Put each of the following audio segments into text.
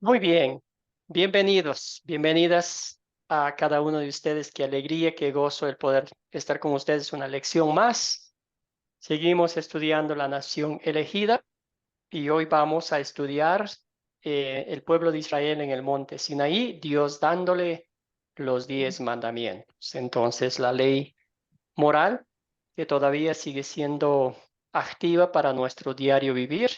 Muy bien, bienvenidos, bienvenidas a cada uno de ustedes. Qué alegría, qué gozo el poder estar con ustedes. Una lección más. Seguimos estudiando la nación elegida y hoy vamos a estudiar el pueblo de Israel en el monte Sinaí, Dios dándole los 10 mandamientos. Entonces, la ley moral que todavía sigue siendo activa para nuestro diario vivir,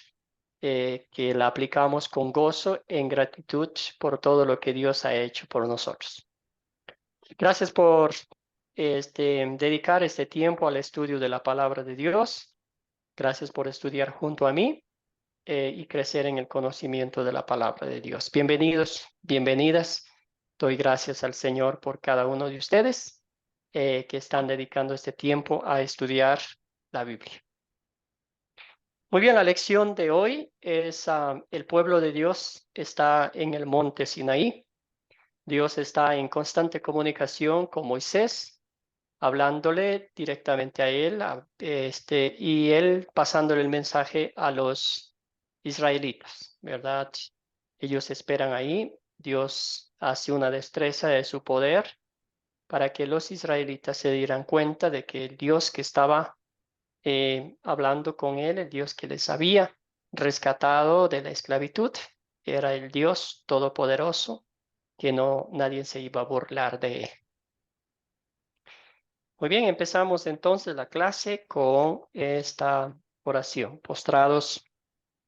que la aplicamos con gozo en gratitud por todo lo que Dios ha hecho por nosotros. Gracias por dedicar este tiempo al estudio de la palabra de Dios. Gracias por estudiar junto a mí y crecer en el conocimiento de la palabra de Dios. Bienvenidos, bienvenidas. Doy gracias al Señor por cada uno de ustedes que están dedicando este tiempo a estudiar la Biblia. Muy bien, la lección de hoy es el pueblo de Dios está en el monte Sinaí. Dios está en constante comunicación con Moisés, hablándole directamente a él, y él pasándole el mensaje a los israelitas, ¿verdad? Ellos esperan ahí. Dios hace una destreza de su poder para que los israelitas se dieran cuenta de que el Dios que estaba hablando con él, el Dios que les había rescatado de la esclavitud, era el Dios todopoderoso, que nadie se iba a burlar de él. Muy bien, empezamos entonces la clase con esta oración. Postrados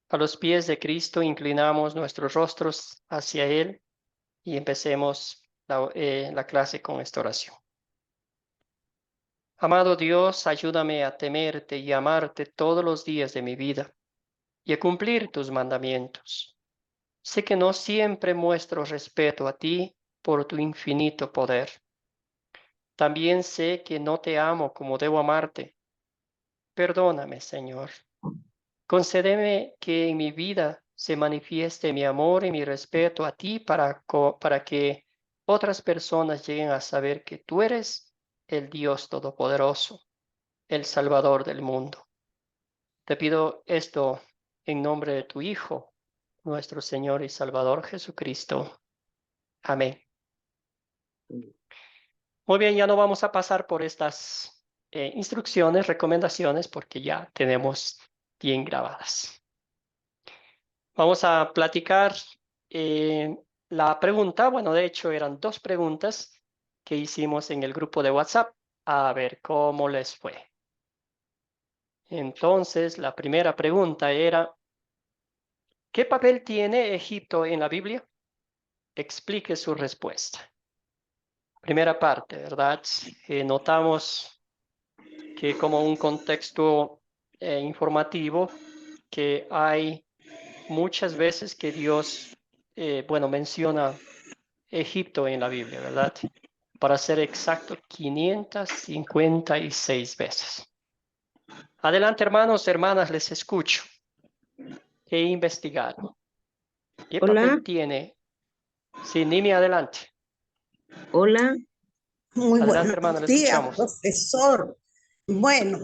a los pies de Cristo, inclinamos nuestros rostros hacia Él y empecemos la clase con esta oración. Amado Dios, ayúdame a temerte y amarte todos los días de mi vida y a cumplir tus mandamientos. Sé que no siempre muestro respeto a ti por tu infinito poder. También sé que no te amo como debo amarte. Perdóname, Señor. Concédeme que en mi vida se manifieste mi amor y mi respeto a ti para que otras personas lleguen a saber que tú eres el Dios Todopoderoso, el Salvador del mundo. Te pido esto en nombre de tu Hijo, nuestro Señor y Salvador Jesucristo. Amén. Muy bien, ya no vamos a pasar por estas instrucciones, recomendaciones, porque ya tenemos bien grabadas. Vamos a platicar la pregunta. Bueno, de hecho eran dos preguntas que hicimos en el grupo de WhatsApp. A ver cómo les fue. Entonces, la primera pregunta era, ¿qué papel tiene Egipto en la Biblia? Explique su respuesta. Primera parte, ¿verdad? Notamos que como un contexto informativo, que hay muchas veces que Dios, menciona Egipto en la Biblia, ¿verdad? Para ser exacto, 556 veces. Adelante, hermanos, hermanas, les escucho. He investigado. ¿Qué Hola, papel tiene? Sí, Nimi, adelante. hola. Muy Adelante, buenos hermano, le días, escuchamos. profesor. Bueno,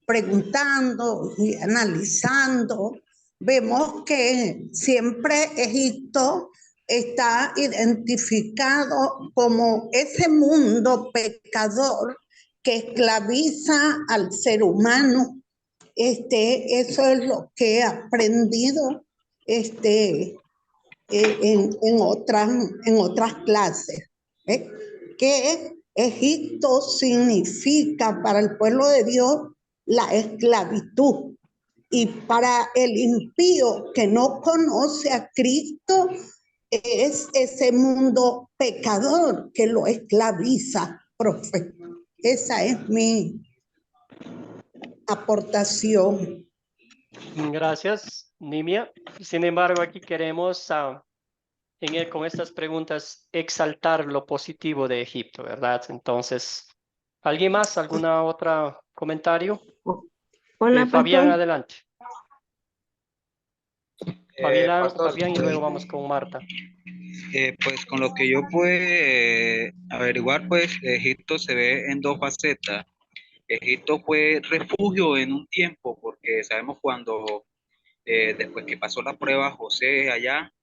preguntando y analizando, vemos que siempre Egipto está identificado como ese mundo pecador que esclaviza al ser humano. Eso es lo que he aprendido en otras clases. ¿eh? Que Egipto significa para el pueblo de Dios la esclavitud. Y para el impío que no conoce a Cristo, es ese mundo pecador que lo esclaviza, profe. Esa es mi aportación. Gracias, Nimia. Sin embargo, aquí queremos, con estas preguntas, exaltar lo positivo de Egipto, ¿verdad? Entonces, ¿alguien más? ¿Alguna otra comentario? Hola, Fabián, pastor. adelante. Fabián, Pastor, Fabián, y luego vamos con Marta. pues con lo que yo pude averiguar, pues Egipto se ve en dos facetas. Egipto fue refugio en un tiempo, porque sabemos cuando después que pasó la prueba, José allá,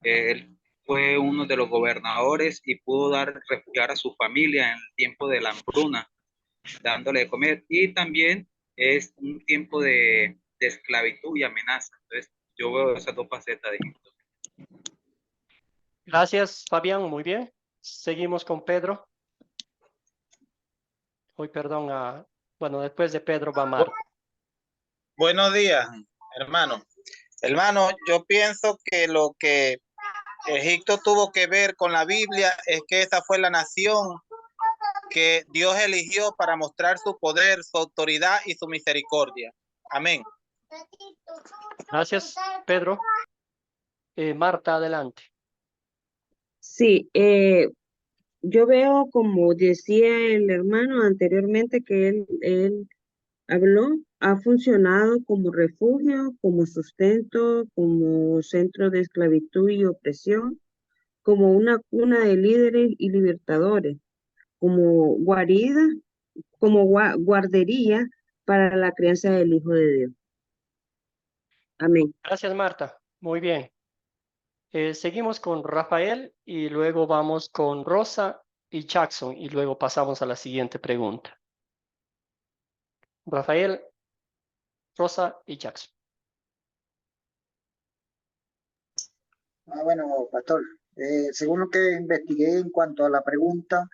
él fue uno de los gobernadores y pudo refugiar a su familia en el tiempo de la hambruna, dándole de comer. Y también es un tiempo de esclavitud y amenaza. Entonces, yo veo esas dos facetas de Egipto. Gracias, Fabián. Muy bien. Seguimos con Pedro. Hoy, perdón, bueno, después de Pedro va Marta. Buenos días, hermano. Hermano, yo pienso que lo que Egipto tuvo que ver con la Biblia es que esa fue la nación que Dios eligió para mostrar su poder, su autoridad y su misericordia. Amén. Gracias, Pedro. Marta, adelante. Sí, yo veo, como decía el hermano anteriormente, que él habló, ha funcionado como refugio, como sustento, como centro de esclavitud y opresión, como una cuna de líderes y libertadores, como guarida, como guardería para la crianza del Hijo de Dios. Amén. Gracias, Marta. Muy bien. Seguimos con Rafael y luego vamos con Rosa y Jackson y luego pasamos a la siguiente pregunta. Rafael, Rosa y Jackson. Bueno, pastor, según lo que investigué en cuanto a la pregunta,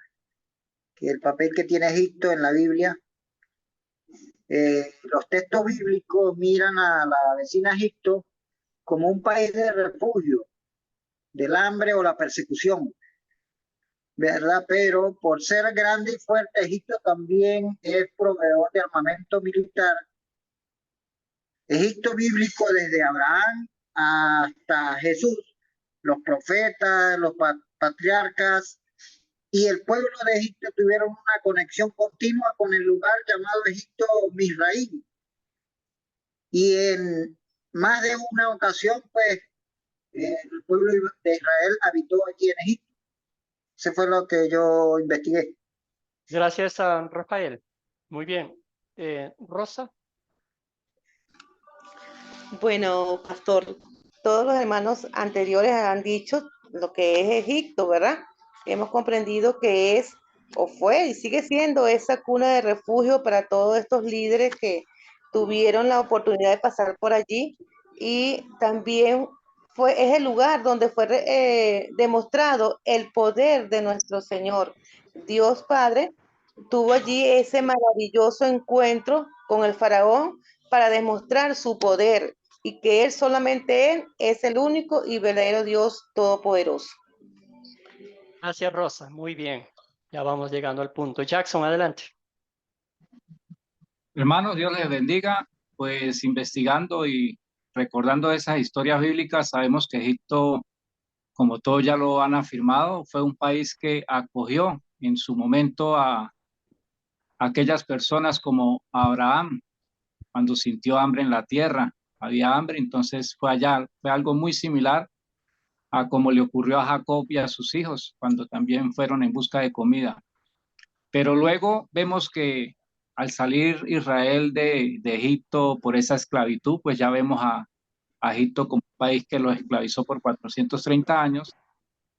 que el papel que tiene Egipto en la Biblia, los textos bíblicos miran a la vecina Egipto como un país de refugio del hambre o la persecución, ¿verdad? Pero por ser grande y fuerte, Egipto también es proveedor de armamento militar. Egipto bíblico desde Abraham hasta Jesús, los profetas, los patriarcas y el pueblo de Egipto tuvieron una conexión continua con el lugar llamado Egipto Misraín. Y en más de una ocasión, pues, el pueblo de Israel habitó aquí en Egipto. Eso fue lo que yo investigué. Gracias a Rafael. Muy bien. Rosa. Bueno, pastor, todos los hermanos anteriores han dicho lo que es Egipto, ¿verdad? Hemos comprendido que es o fue y sigue siendo esa cuna de refugio para todos estos líderes que tuvieron la oportunidad de pasar por allí y también es el lugar donde fue demostrado el poder de nuestro Señor. Dios Padre tuvo allí ese maravilloso encuentro con el faraón para demostrar su poder y que solamente Él es el único y verdadero Dios todopoderoso. Gracias, Rosa. Muy bien. Ya vamos llegando al punto. Jackson, adelante. Hermanos, Dios les bendiga. Pues investigando y recordando esas historias bíblicas, sabemos que Egipto, como todos ya lo han afirmado, fue un país que acogió en su momento a aquellas personas como Abraham, cuando sintió hambre en la tierra. Había hambre, entonces fue allá. Fue algo muy similar a como le ocurrió a Jacob y a sus hijos cuando también fueron en busca de comida. Pero luego vemos que al salir Israel de Egipto por esa esclavitud, pues ya vemos a Egipto como un país que los esclavizó por 430 años.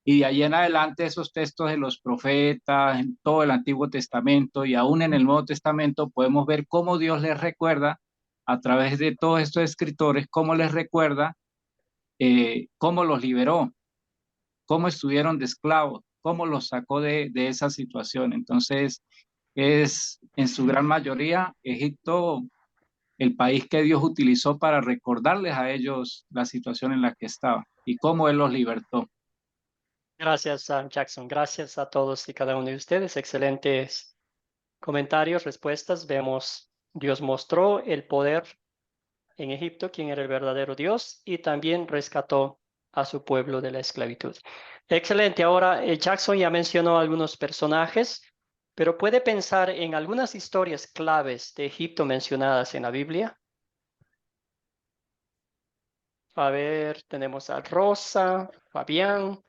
Y de ahí en adelante esos textos de los profetas, en todo el Antiguo Testamento y aún en el Nuevo Testamento, podemos ver cómo Dios les recuerda a través de todos estos escritores, cómo les recuerda cómo los liberó, cómo estuvieron de esclavos, cómo los sacó de esa situación. Entonces, es en su gran mayoría Egipto el país que Dios utilizó para recordarles a ellos la situación en la que estaban y cómo Él los libertó. Gracias, Jackson. Gracias a todos y cada uno de ustedes. Excelentes comentarios, respuestas. Vemos, Dios mostró el poder en Egipto, quién era el verdadero Dios, y también rescató a su pueblo de la esclavitud. Excelente. Ahora, Jackson ya mencionó algunos personajes, pero ¿puede pensar en algunas historias claves de Egipto mencionadas en la Biblia? A ver, tenemos a Rosa, Fabián,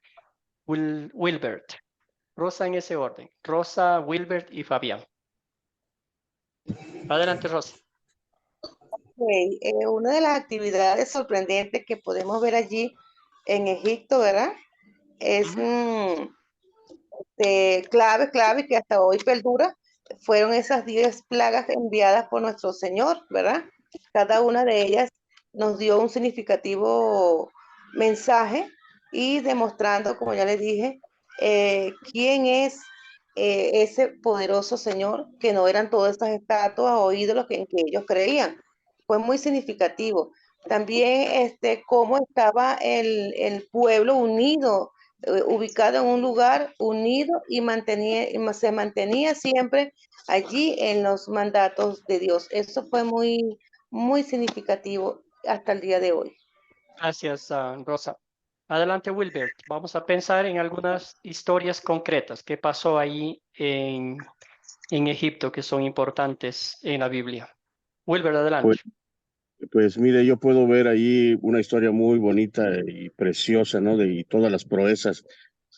Wilbert. Rosa en ese orden. Rosa, Wilbert y Fabián. Adelante, Rosa. Una de las actividades sorprendentes que podemos ver allí en Egipto, ¿verdad? Es clave que hasta hoy perdura, fueron esas 10 plagas enviadas por nuestro Señor, ¿verdad? Cada una de ellas nos dio un significativo mensaje y demostrando, como ya les dije, quién es ese poderoso Señor, que no eran todas estas estatuas o ídolos en que ellos creían. Fue muy significativo. También cómo estaba el pueblo unido, ubicado en un lugar unido y se mantenía siempre allí en los mandatos de Dios. Eso fue muy significativo hasta el día de hoy. Gracias, Rosa. Adelante, Wilbert. Vamos a pensar en algunas historias concretas que pasó ahí en Egipto que son importantes en la Biblia. Wilbert, adelante. Pues mire, yo puedo ver ahí una historia muy bonita y preciosa, ¿no? Y todas las proezas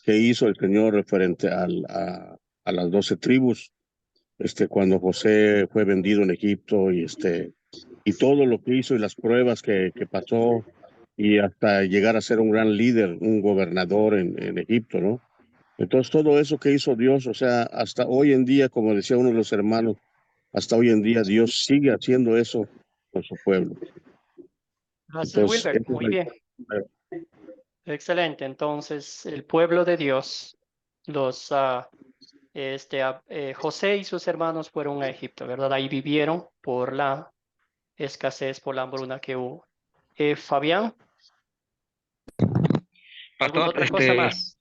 que hizo el Señor referente a las 12 tribus, cuando José fue vendido en Egipto y todo lo que hizo y las pruebas que pasó y hasta llegar a ser un gran líder, un gobernador en Egipto, ¿no? Entonces todo eso que hizo Dios, o sea, hasta hoy en día, como decía uno de los hermanos, hasta hoy en día Dios sigue haciendo eso con su pueblo. Gracias, Entonces, Wilbert. Muy bien. Excelente. Entonces, el pueblo de Dios, José y sus hermanos fueron a Egipto, ¿verdad? Ahí vivieron por la escasez, por la hambruna que hubo. Fabián, ¿alguna Pastor, otra cosa más?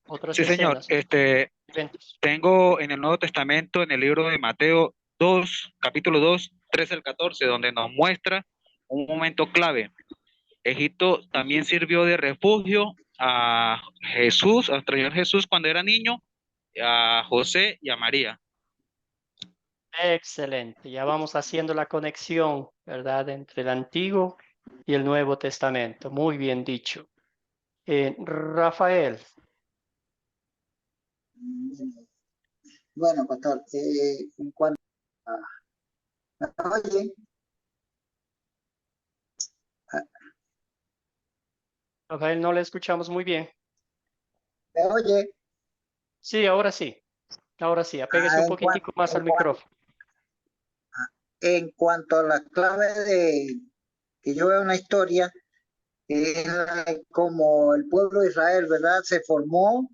Otras sí, señor. escenas, eventos. Tengo en el Nuevo Testamento, en el libro de Mateo 2, capítulo 2, 13 al 14, donde nos muestra un momento clave. Egipto también sirvió de refugio a Jesús, al Señor Jesús cuando era niño, a José y a María. Excelente. Ya vamos haciendo la conexión, ¿verdad? Entre el Antiguo y el Nuevo Testamento. Muy bien dicho. Rafael. Bueno, pastor, en cuanto a... Oye, Rafael, no le escuchamos muy bien. ¿me oye? Sí, ahora sí. Ahora sí. Apéguese un poquitico más al micrófono. En cuanto a la clave de que yo veo una historia, es como el pueblo de Israel, ¿verdad? Se formó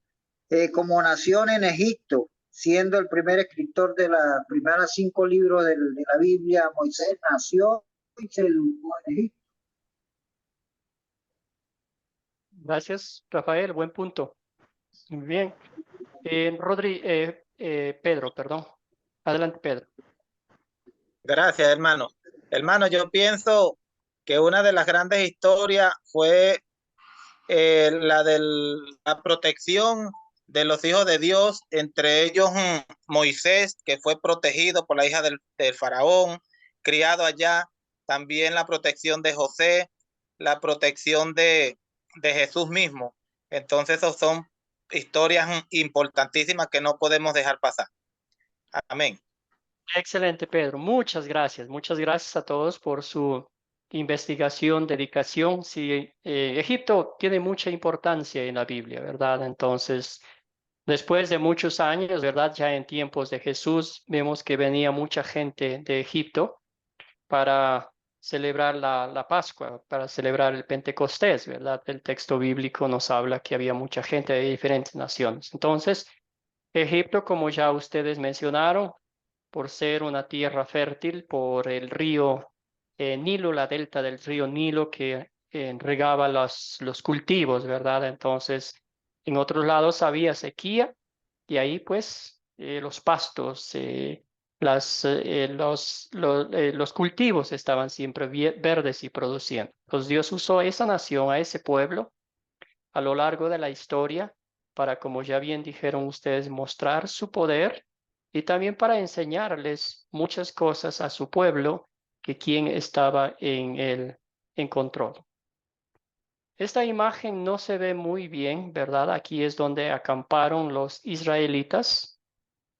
como nación en Egipto, siendo el primer escritor de las primeras 5 libros de la Biblia. Moisés nació y se educó en Egipto. Gracias, Rafael. Buen punto. Muy bien. Pedro, perdón. Adelante, Pedro. Gracias, hermano. Hermano, yo pienso que una de las grandes historias fue la de la protección de los hijos de Dios, entre ellos Moisés, que fue protegido por la hija del faraón, criado allá, también la protección de José, la protección de Jesús mismo. Entonces, esos son historias importantísimas que no podemos dejar pasar. Amén. Excelente, Pedro. Muchas gracias. Muchas gracias a todos por su investigación, dedicación. Sí, Egipto tiene mucha importancia en la Biblia, ¿verdad? Entonces, después de muchos años, ¿verdad? Ya en tiempos de Jesús, vemos que venía mucha gente de Egipto para celebrar la Pascua, para celebrar el Pentecostés, ¿verdad? El texto bíblico nos habla que había mucha gente de diferentes naciones. Entonces, Egipto, como ya ustedes mencionaron, por ser una tierra fértil, por el río Nilo, la delta del río Nilo que regaba los cultivos, ¿verdad? Entonces, en otros lados había sequía y ahí pues los pastos, los cultivos estaban siempre verdes y produciendo. Pues Dios usó esa nación, a ese pueblo, a lo largo de la historia para, como ya bien dijeron ustedes, mostrar su poder y también para enseñarles muchas cosas a su pueblo que quien estaba en control. Esta imagen no se ve muy bien, ¿verdad? Aquí es donde acamparon los israelitas.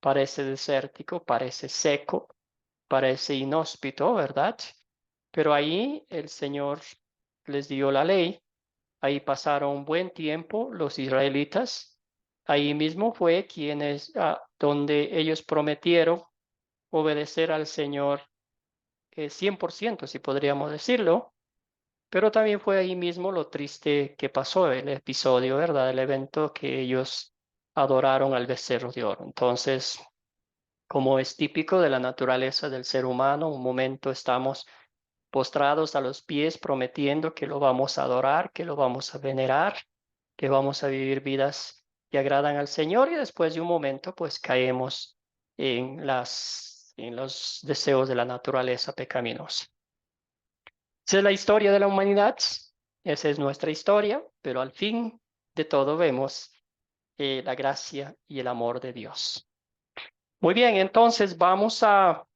Parece desértico, parece seco, parece inhóspito, ¿verdad? Pero ahí el Señor les dio la ley. Ahí pasaron un buen tiempo los israelitas. Ahí mismo fue donde ellos prometieron obedecer al Señor 100%, si podríamos decirlo. Pero también fue ahí mismo lo triste que pasó, el episodio, ¿verdad? El evento que ellos adoraron al becerro de oro. Entonces, como es típico de la naturaleza del ser humano, un momento estamos postrados a los pies prometiendo que lo vamos a adorar, que lo vamos a venerar, que vamos a vivir vidas que agradan al Señor y después de un momento pues caemos en los deseos de la naturaleza pecaminosa. Esa es la historia de la humanidad, esa es nuestra historia, pero al fin de todo vemos la gracia y el amor de Dios. Muy bien, entonces vamos a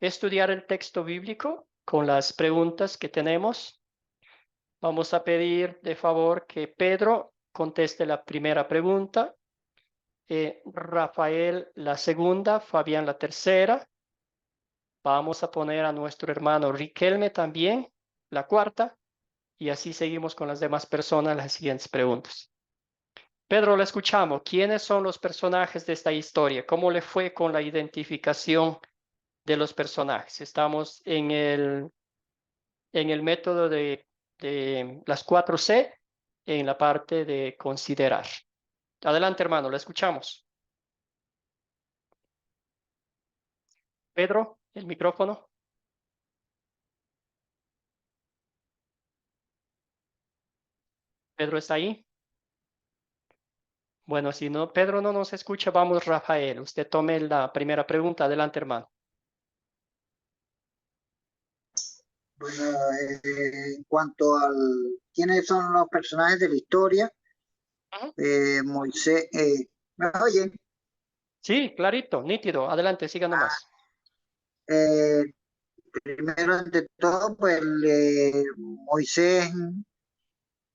estudiar el texto bíblico con las preguntas que tenemos. Vamos a pedir de favor que Pedro conteste la primera pregunta, Rafael la segunda, Fabián la tercera. Vamos a poner a nuestro hermano Riquelme también la cuarta y así seguimos con las demás personas las siguientes preguntas. Pedro, la escuchamos. ¿Quiénes son los personajes de esta historia? ¿Cómo le fue con la identificación de los personajes? Estamos en el método de las 4C, en la parte de considerar. Adelante, hermano, la escuchamos. Pedro, el micrófono. Pedro está ahí. Bueno, si no, Pedro no nos escucha, vamos, Rafael. Usted tome la primera pregunta. Adelante, hermano. Bueno, en cuanto al quiénes son los personajes de la historia, Moisés, ¿me oyen? Sí, clarito, nítido. Adelante, siga nomás. Primero ante todo, pues Moisés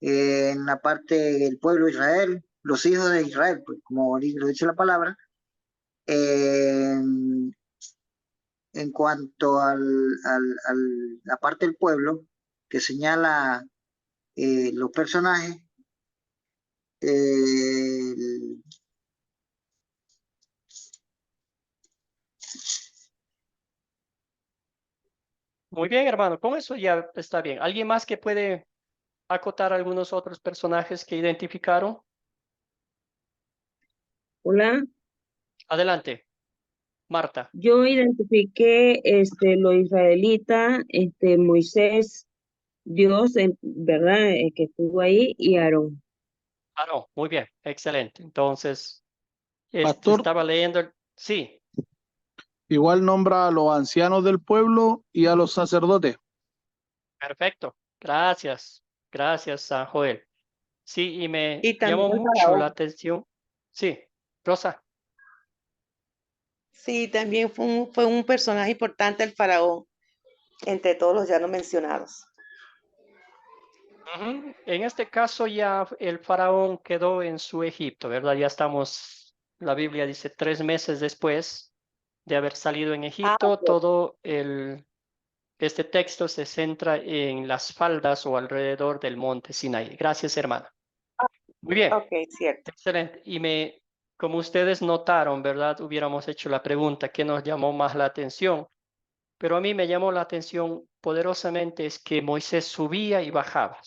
en la parte del pueblo de Israel, los hijos de Israel, pues como lo dice la palabra. En cuanto la parte del pueblo que señala los personajes, Muy bien, hermano, con eso ya está bien. ¿Alguien más que puede acotar algunos otros personajes que identificaron? Hola, Adelante, Marta. yo identifiqué lo israelita, Moisés, Dios, ¿verdad? Que estuvo ahí, y Aarón. Ah, no, muy bien, excelente. Entonces, Pastor, estaba leyendo. Sí, igual nombra a los ancianos del pueblo y a los sacerdotes. perfecto. Gracias, gracias, San Joel. Sí, y me Y llamó también el mucho la faraón. atención. Sí, Rosa. Sí, también fue un personaje importante el faraón, entre todos los ya no mencionados. Ujú. En este caso ya el faraón quedó en su Egipto, ¿verdad? Ya estamos, la Biblia dice, 3 meses después de haber salido en Egipto, Ok. este texto se centra en las faldas o alrededor del monte Sinaí. Gracias, hermana. Muy bien, Ok, cierto. excelente. Como ustedes notaron, ¿verdad? Hubiéramos hecho la pregunta, ¿qué nos llamó más la atención? Pero a mí me llamó la atención poderosamente es que Moisés subía y bajaba,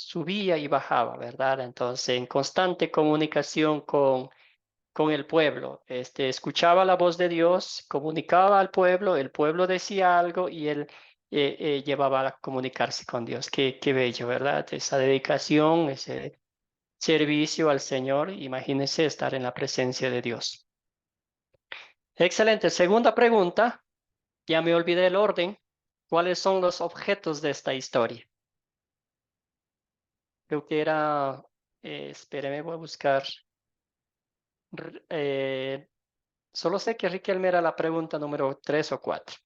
¿verdad? Entonces, en constante comunicación con el pueblo. Escuchaba la voz de Dios, comunicaba al pueblo, el pueblo decía algo y él llevaba a comunicarse con Dios. Qué bello, ¿verdad? Esa dedicación, ese servicio al Señor. Imagínense estar en la presencia de Dios. Excelente. Segunda pregunta. Ya me olvidé el orden. ¿Cuáles son los objetos de esta historia? Creo que era, espéreme, voy a buscar. Eh, solo sé que Riquelme era la pregunta número 3 o 4.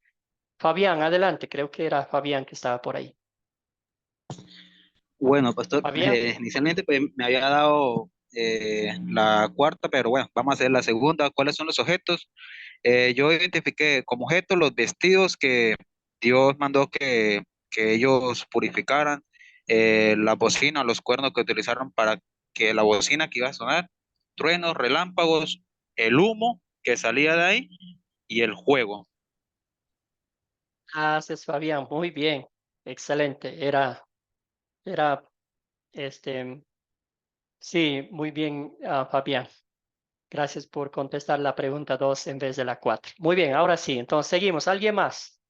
Fabián, adelante, creo que era Fabián que estaba por ahí. Bueno, pastor, Fabián, inicialmente pues, me había dado la cuarta, pero bueno, vamos a hacer la segunda. ¿Cuáles son los objetos? Yo identifiqué como objetos los vestidos que Dios mandó que que ellos purificaran la bocina, los cuernos que utilizaron para que la bocina que iba a sonar, truenos, relámpagos, el humo que salía de ahí y el fuego. Gracias, Fabián. Muy bien. Excelente. Era, este, sí, muy bien, Fabián. Gracias por contestar la pregunta 2 en vez de la 4. Muy bien, ahora sí. Entonces seguimos. ¿Alguien más?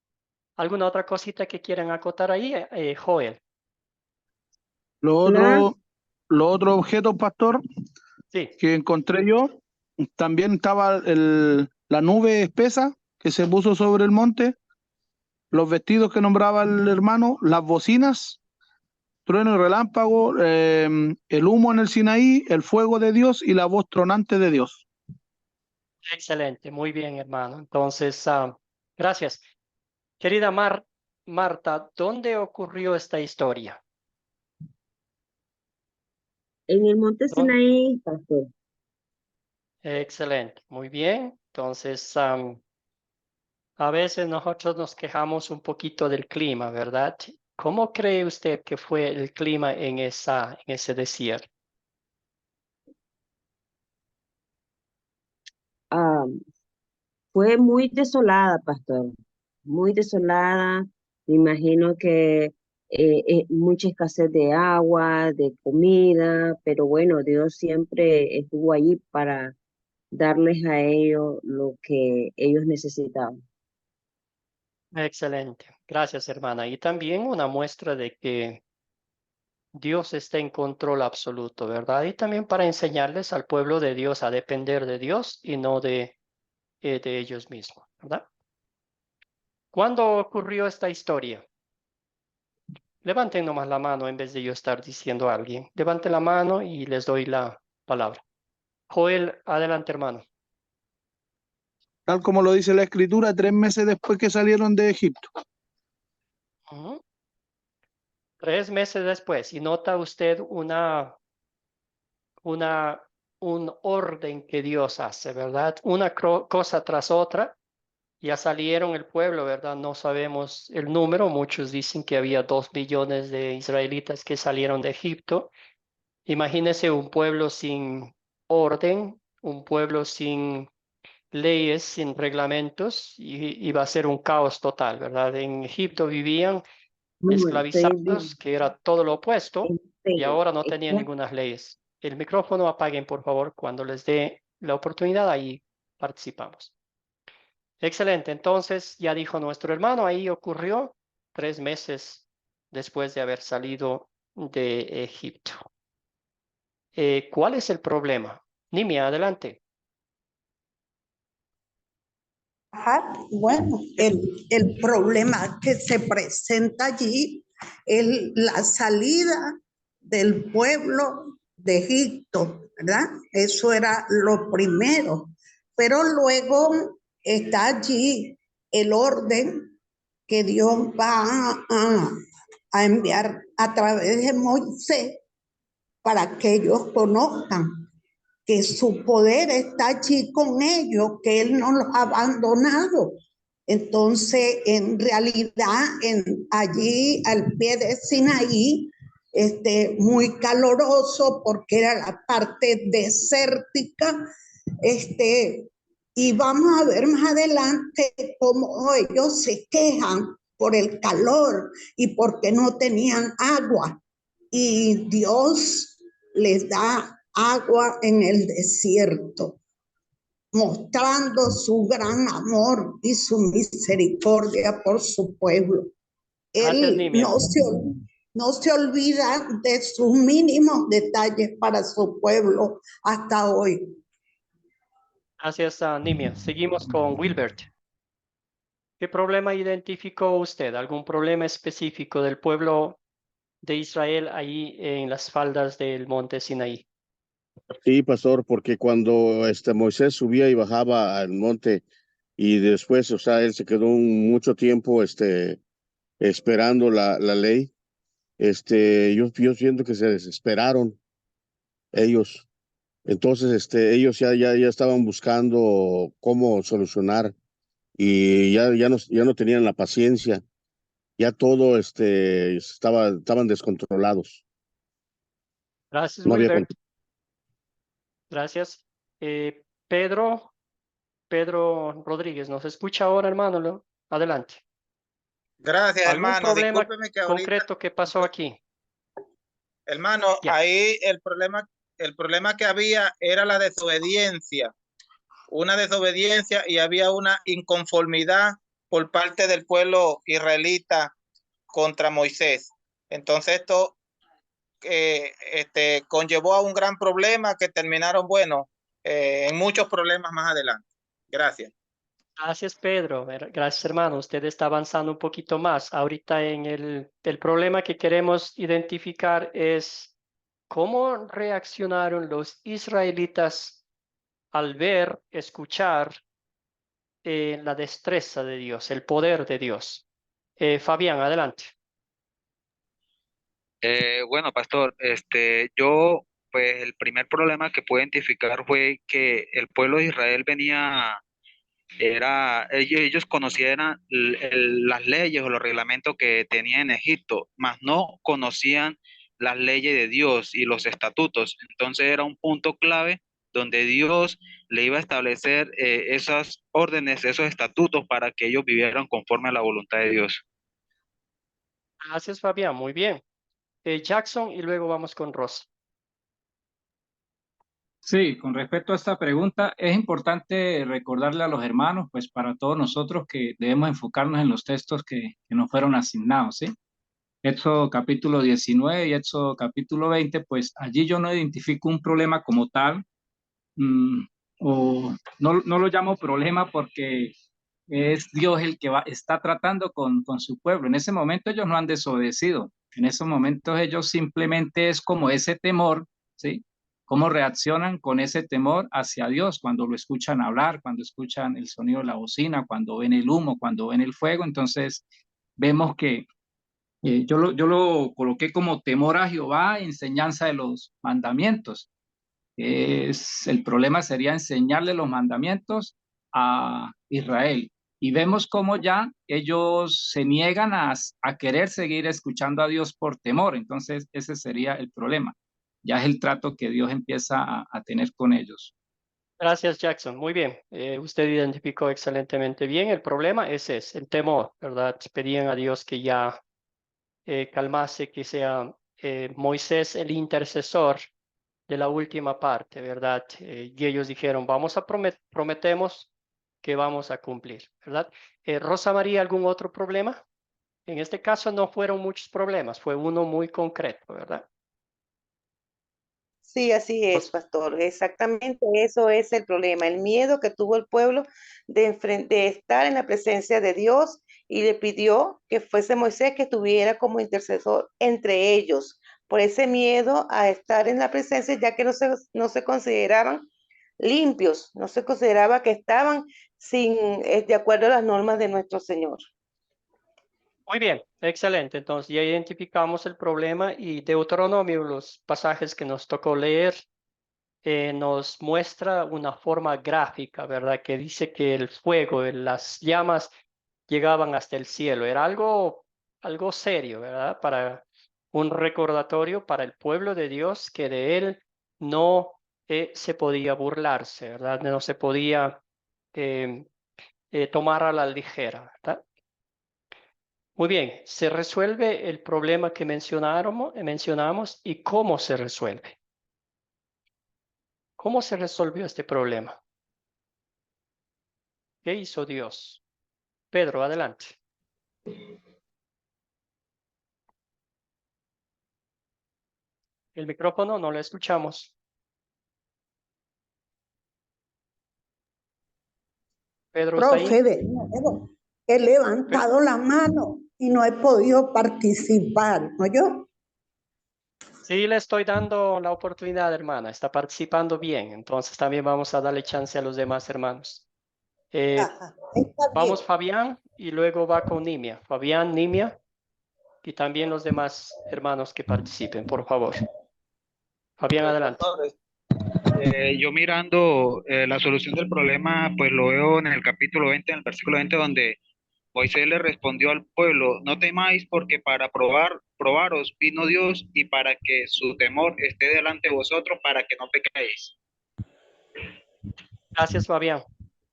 ¿Alguna otra cosita que quieran acotar ahí, Joel? Lo otro objeto, pastor, Sí. que encontré yo, también estaba la nube espesa que se puso sobre el monte, los vestidos que nombraba el hermano, las bocinas, trueno y relámpago, el humo en el Sinaí, el fuego de Dios y la voz tronante de Dios. Excelente. Muy bien, hermano. Entonces, gracias. Querida Marta, ¿dónde ocurrió esta historia? En el monte ¿Dónde? Sinaí, pastor. Excelente. Muy bien. Entonces, a veces nosotros nos quejamos un poquito del clima, ¿verdad? ¿Cómo cree usted que fue el clima en ese desierto? Ah, fue muy desolada, pastor, muy desolada. Me imagino que mucha escasez de agua, de comida, pero bueno, Dios siempre estuvo allí para darles a ellos lo que ellos necesitaban. Excelente. Gracias, hermana. Y también una muestra de que Dios está en control absoluto, ¿verdad? Y también para enseñarles al pueblo de Dios a depender de Dios y no de ellos mismos, ¿verdad? ¿Cuándo ocurrió esta historia? Levanten nomás la mano en vez de yo estar diciendo a alguien. Levanten la mano y les doy la palabra. Joel, adelante, hermano. Tal como lo dice la escritura, 3 meses después que salieron de Egipto. Ujú. 3 meses después. Y nota usted un orden que Dios hace, ¿verdad? Una cosa tras otra. Ya salieron el pueblo, ¿verdad? No sabemos el número. Muchos dicen que había 2 millones de israelitas que salieron de Egipto. Imagínese un pueblo sin orden, un pueblo sin leyes, sin reglamentos, y iba a ser un caos total, ¿verdad? En Egipto vivían No, estoy esclavizados, que era todo lo opuesto, y ahora no tenían exacto. ninguna leyes. El micrófono apaguen, por favor, cuando les dé la oportunidad, ahí participamos. Excelente, entonces ya dijo nuestro hermano, ahí ocurrió 3 meses después de haber salido de Egipto. ¿Cuál es el problema? Nimia, adelante. Ajá, bueno, el problema que se presenta allí es la salida del pueblo de Egipto, ¿verdad? Eso era lo primero. Pero luego está allí el orden que Dios va a enviar a través de Moisés para que ellos conozcan que su poder está allí con ellos, que Él no los ha abandonado. Entonces, en realidad, allí al pie de Sinaí, muy caloroso porque era la parte desértica, y vamos a ver más adelante cómo ellos se quejan por el calor y porque no tenían agua. Y Dios les da agua en el desierto, mostrando su gran amor y su misericordia por su pueblo. Gracias, Él Nimia. no se olvida de sus mínimos detalles para su pueblo hasta hoy. Gracias, Nimia. Seguimos con Wilbert. ¿Qué problema identificó usted? ¿Algún problema específico del pueblo de Israel ahí en las faldas del monte Sinaí? Sí, pastor, porque cuando Moisés subía y bajaba al monte y después, o sea, él se quedó mucho tiempo esperando la ley, yo siento que se desesperaron ellos. Entonces, ellos ya estaban buscando cómo solucionar y ya no tenían la paciencia. ya todo estaban descontrolados. Gracias, No había Wilbert. control. Gracias. Pedro Rodríguez, ¿nos escucha ahora, hermano? Adelante. Gracias, ¿Algún hermano. problema Discúlpeme que ahorita, concreto que pasó aquí? hermano, Ya. ahí el problema que había era la desobediencia, una desobediencia y había una inconformidad por parte del pueblo israelita contra Moisés. Entonces esto conllevó a un gran problema que terminaron, bueno, en muchos problemas más adelante. Gracias. Gracias, Pedro. Gracias, hermano. Usted está avanzando un poquito más. Ahorita en el problema que queremos identificar es cómo reaccionaron los israelitas al ver, escuchar la destreza de Dios, el poder de Dios. Fabián, adelante. Bueno, pastor, yo, pues el primer problema que pude identificar fue que el pueblo de Israel ellos conocían las leyes o los reglamentos que tenía en Egipto, mas no conocían las leyes de Dios y los estatutos. Entonces era un punto clave donde Dios le iba a establecer esas órdenes, esos estatutos para que ellos vivieran conforme a la voluntad de Dios. Gracias, Fabián. Muy bien. Jackson y luego vamos con Rosa. Sí, con respecto a esta pregunta, es importante recordarle a los hermanos, pues para todos nosotros, que debemos enfocarnos en los textos que nos fueron asignados, ¿sí? Éxodo capítulo 19 y Éxodo capítulo 20, pues allí yo no identifico un problema como tal, o no lo llamo problema porque es Dios el que está tratando con su pueblo. En ese momento ellos no han desobedecido, en esos momentos ellos simplemente es como ese temor, ¿sí? Cómo reaccionan con ese temor hacia Dios cuando lo escuchan hablar, cuando escuchan el sonido de la bocina, cuando ven el humo, cuando ven el fuego. Entonces vemos que yo lo coloqué como temor a Jehová, enseñanza de los mandamientos. El problema sería enseñarle los mandamientos a Israel. Y vemos cómo ya ellos se niegan a querer seguir escuchando a Dios por temor. Entonces ese sería el problema. Ya es el trato que Dios empieza a tener con ellos. Gracias, Jackson. Muy bien. Usted identificó excelentemente bien. El problema ese es el temor, ¿verdad? Pedían a Dios que ya calmase, que sea Moisés el intercesor de la última parte, ¿verdad? Y ellos dijeron, vamos a prometemos que vamos a cumplir, ¿verdad? Rosa María, ¿algún otro problema? En este caso no fueron muchos problemas, fue uno muy concreto, ¿verdad? Sí, así es, pastor. Exactamente eso es el problema, el miedo que tuvo el pueblo de estar en la presencia de Dios, y le pidió que fuese Moisés que estuviera como intercesor entre ellos, por ese miedo a estar en la presencia, ya que no se consideraban limpios, no se consideraba que estaban de acuerdo a las normas de nuestro Señor. Muy bien, excelente. Entonces ya identificamos el problema y Deuteronomio, los pasajes que nos tocó leer, nos muestra una forma gráfica, ¿verdad? Que dice que el fuego, las llamas llegaban hasta el cielo. Era algo serio, ¿verdad? Para un recordatorio para el pueblo de Dios que de él no se podía burlarse, ¿verdad? No se podía tomar a la ligera, ¿verdad? Muy bien, se resuelve el problema que mencionamos y cómo se resuelve. ¿Cómo se resolvió este problema? ¿Qué hizo Dios? Pedro, adelante. El micrófono no lo escuchamos. Pedro, ¿está ahí? Profe, de nuevo, he levantado la mano y no he podido participar, ¿no yo? Sí, le estoy dando la oportunidad, hermana. Está participando bien. Entonces también vamos a darle chance a los demás hermanos. Ajá, está Vamos bien. Fabián y luego va con Nimia. Fabián, Nimia y también los demás hermanos que participen, por favor. Fabián, adelante. Pastor, yo mirando la solución del problema, pues lo veo en el capítulo 20, en el versículo 20, Moisés le respondió al pueblo, no temáis porque para probaros vino Dios y para que su temor esté delante de vosotros para que no pequéis. Gracias, Fabián.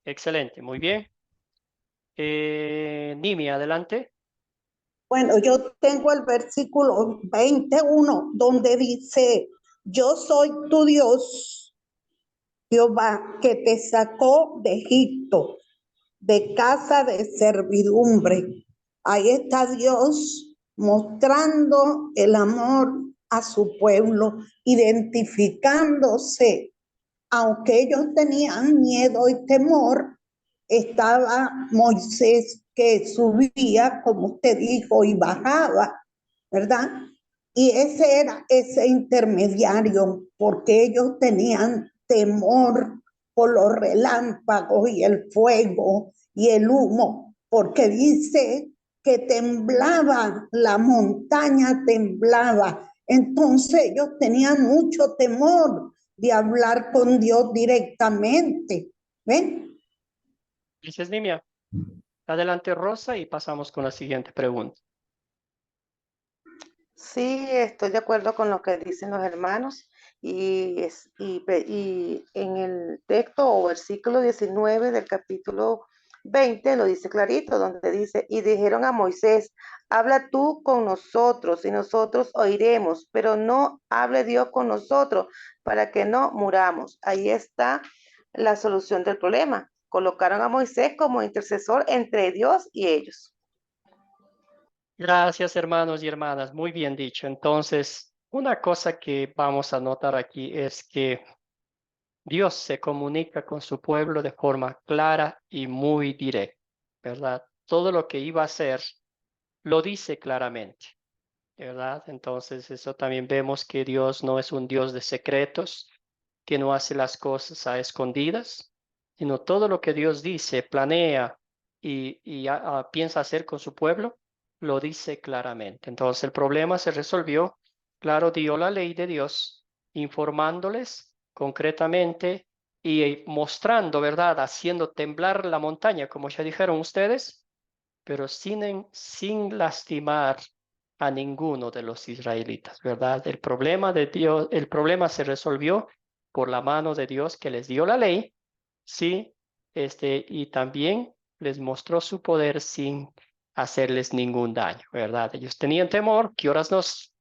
Excelente, muy bien. Nimi, adelante. Bueno, yo tengo el versículo 21 donde dice, yo soy tu Dios, Jehová, que te sacó de Egipto, de casa de servidumbre. Ahí está Dios mostrando el amor a su pueblo, identificándose. Aunque ellos tenían miedo y temor, estaba Moisés que subía, como usted dijo, y bajaba, ¿verdad? Y ese era ese intermediario, porque ellos tenían temor por los relámpagos y el fuego y el humo, porque dice que temblaba, la montaña temblaba. Entonces ellos tenían mucho temor de hablar con Dios directamente. ¿Ven? Gracias, Nimia. Adelante, Rosa, y pasamos con la siguiente pregunta. Sí, estoy de acuerdo con lo que dicen los hermanos y en el texto o versículo 19 del capítulo 20 lo dice clarito, donde dice, y dijeron a Moisés, habla tú con nosotros y nosotros oiremos, pero no hable Dios con nosotros para que no muramos. Ahí está la solución del problema. Colocaron a Moisés como intercesor entre Dios y ellos. Gracias, hermanos y hermanas. Muy bien dicho. Entonces, una cosa que vamos a notar aquí es que Dios se comunica con su pueblo de forma clara y muy directa, ¿verdad? Todo lo que iba a hacer lo dice claramente, ¿verdad? Entonces, eso también vemos que Dios no es un Dios de secretos, que no hace las cosas a escondidas, sino todo lo que Dios dice, planea y piensa hacer con su pueblo, lo dice claramente. Entonces, el problema se resolvió, claro, dio la ley de Dios, informándoles concretamente y mostrando, ¿verdad? Haciendo temblar la montaña, como ya dijeron ustedes, pero sin lastimar a ninguno de los israelitas, ¿verdad? El problema de Dios, el problema se resolvió por la mano de Dios que les dio la ley, sí, y también les mostró su poder sin hacerles ningún daño, ¿verdad? Ellos tenían temor, que horas nos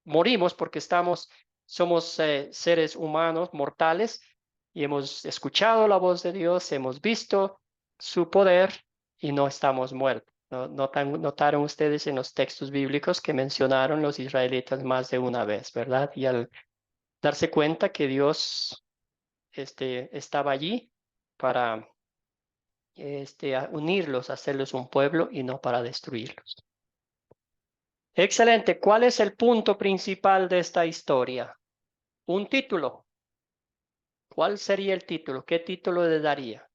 morimos porque somos seres humanos, mortales, y hemos escuchado la voz de Dios, hemos visto su poder y no estamos muertos. Notaron ustedes en los textos bíblicos que mencionaron los israelitas más de una vez, ¿verdad? Y al darse cuenta que Dios estaba allí para unirlos, hacerlos un pueblo y no para destruirlos. Excelente. ¿Cuál es el punto principal de esta historia? Un título. ¿Cuál sería el título? ¿Qué título le daría?